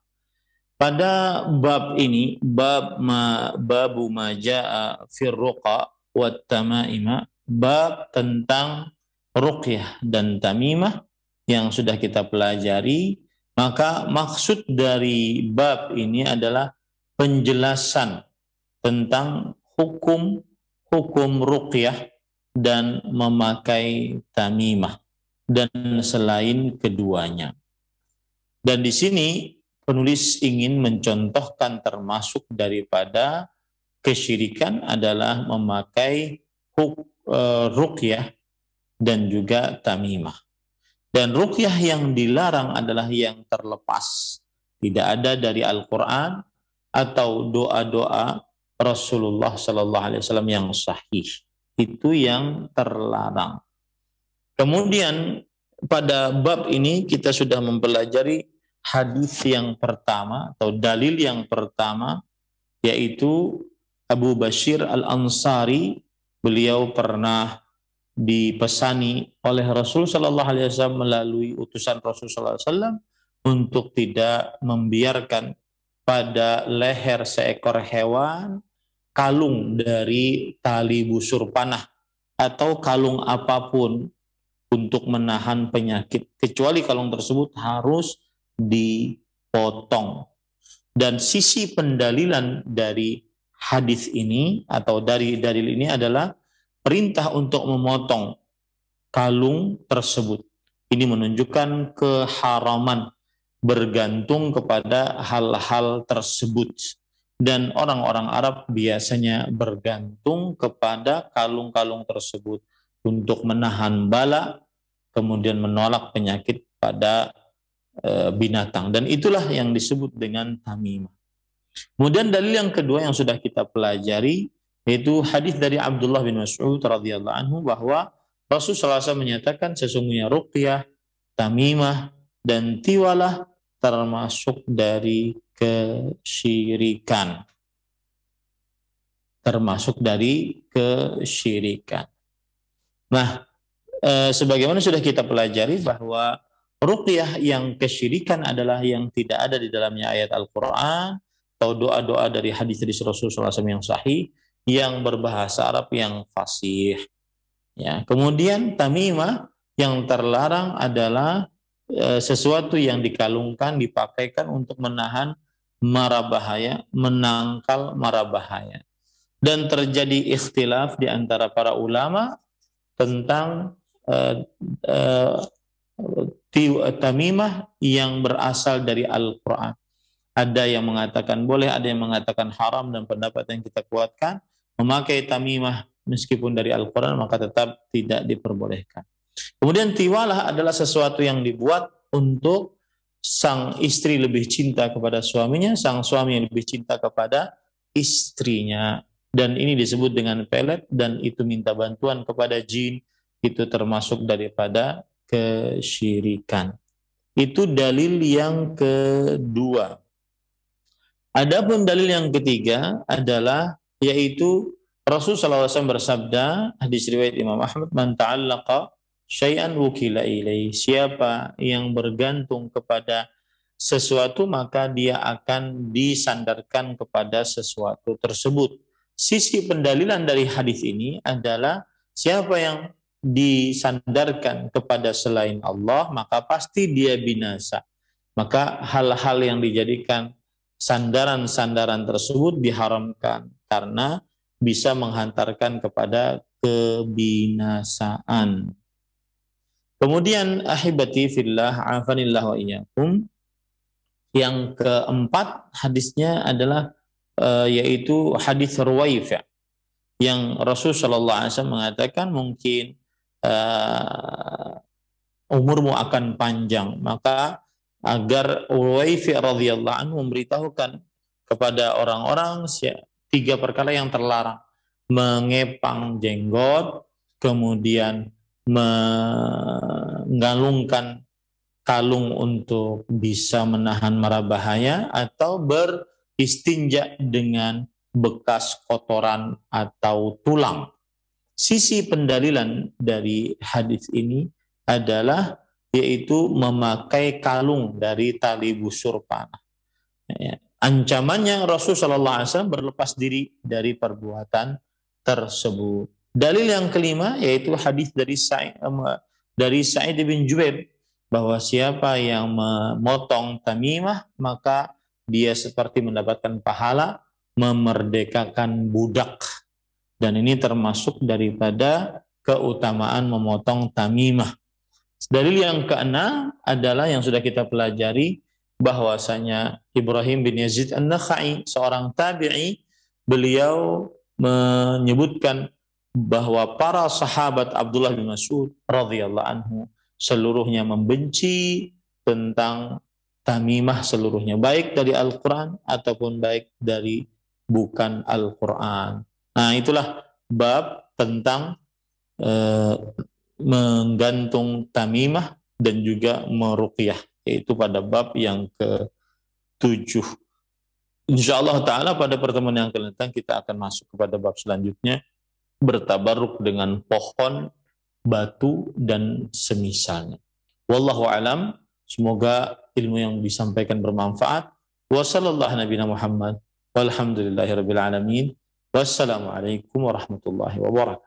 Pada bab ini, babu ma jaa fir ruqa wa tamaima, bab tentang ruqyah dan tamimah yang sudah kita pelajari, maka maksud dari bab ini adalah penjelasan tentang hukum ruqyah dan memakai tamimah dan selain keduanya. Dan di sini penulis ingin mencontohkan termasuk daripada kesyirikan adalah memakai ruqyah dan juga tamimah. Dan ruqyah yang dilarang adalah yang terlepas. Tidak ada dari Al-Quran atau doa-doa Rasulullah SAW yang sahih. Itu yang terlarang. Kemudian pada bab ini kita sudah mempelajari hadis yang pertama atau dalil yang pertama, yaitu Abu Bashir Al-Ansari. Beliau pernah dipesani oleh Rasul Shallallahu Alaihi Wasallam melalui utusan Rasul Shallallahu Alaihi Wasallam untuk tidak membiarkan pada leher seekor hewan kalung dari tali busur panah atau kalung apapun untuk menahan penyakit, kecuali kalung tersebut harus dipotong. Dan sisi pendalilan dari hadis ini atau dari dalil ini adalah perintah untuk memotong kalung tersebut. Ini menunjukkan keharaman bergantung kepada hal-hal tersebut. Dan orang-orang Arab biasanya bergantung kepada kalung-kalung tersebut untuk menahan bala, kemudian menolak penyakit pada binatang. Dan itulah yang disebut dengan tamimah. Kemudian dalil yang kedua yang sudah kita pelajari, yaitu hadis dari Abdullah bin Mas'ud radhiyallahu anhu, bahwa Rasulullah SAW menyatakan sesungguhnya ruqyah, tamimah, dan tiwalah termasuk dari kesyirikan. Termasuk dari kesyirikan. Nah, sebagaimana sudah kita pelajari bahwa ruqyah yang kesyirikan adalah yang tidak ada di dalamnya ayat Al-Quran atau doa-doa dari hadis-hadis Rasulullah SAW yang sahih, yang berbahasa Arab yang fasih. Ya, kemudian tamimah yang terlarang adalah sesuatu yang dikalungkan, dipakaikan untuk menahan mara bahaya, menangkal mara bahaya. Dan terjadi ikhtilaf di antara para ulama tentang tamimah yang berasal dari Al-Quran. Ada yang mengatakan boleh, ada yang mengatakan haram, dan pendapat yang kita kuatkan, memakai tamimah meskipun dari Al-Quran maka tetap tidak diperbolehkan. Kemudian tiwalah adalah sesuatu yang dibuat untuk sang istri lebih cinta kepada suaminya, sang suami lebih cinta kepada istrinya. Dan ini disebut dengan pelet, dan itu minta bantuan kepada jin, itu termasuk daripada kesyirikan. Itu dalil yang kedua. Adapun dalil yang ketiga adalah yaitu Rasulullah SAW bersabda, hadis riwayat Imam Ahmad, man ta'allaqa syai'an wukila ilaih. Siapa yang bergantung kepada sesuatu maka dia akan disandarkan kepada sesuatu tersebut. Sisi pendalilan dari hadis ini adalah siapa yang disandarkan kepada selain Allah maka pasti dia binasa. Maka hal-hal yang dijadikan sandaran-sandaran tersebut diharamkan karena bisa menghantarkan kepada kebinasaan. Kemudian ahibati fillah, afanillah wa iyyakum. Yang keempat hadisnya adalah yaitu hadis Ruwaifi' yang Rasul sallallahu alaihi wasallam mengatakan mungkin umurmu akan panjang, maka agar Ruwaifi' radhiyallahu anhu memberitahukan kepada orang-orang 3 perkara yang terlarang: mengepang jenggot, kemudian menggalungkan kalung untuk bisa menahan mara bahaya, atau beristinja dengan bekas kotoran atau tulang. Sisi pendalilan dari hadis ini adalah yaitu memakai kalung dari tali busur panah. Ancamannya Rasulullah SAW berlepas diri dari perbuatan tersebut. Dalil yang kelima yaitu hadis dari Sa'id bin Jubair, bahwa siapa yang memotong tamimah maka dia seperti mendapatkan pahala memerdekakan budak. Dan ini termasuk daripada keutamaan memotong tamimah. Dalil yang keenam adalah yang sudah kita pelajari, bahwasanya Ibrahim bin Yazid An-Nakhai, seorang tabi'i, beliau menyebutkan bahwa para sahabat Abdullah bin Mas'ud radhiyallahu anhu seluruhnya membenci tentang tamimah seluruhnya, baik dari Al-Quran ataupun baik dari bukan Al-Quran. Nah, itulah bab tentang menggantung tamimah dan juga meruqyah, yaitu pada bab yang ke-7. Insyaallah ta'ala pada pertemuan yang akan datang kita akan masuk kepada bab selanjutnya, bertabaruk dengan pohon, batu, dan semisalnya. Wallahu alam, semoga ilmu yang disampaikan bermanfaat. Wa sallallahu nabiyana Muhammad walhamdulillahirabbil alamin. Wassalamualaikum warahmatullahi wabarakatuh.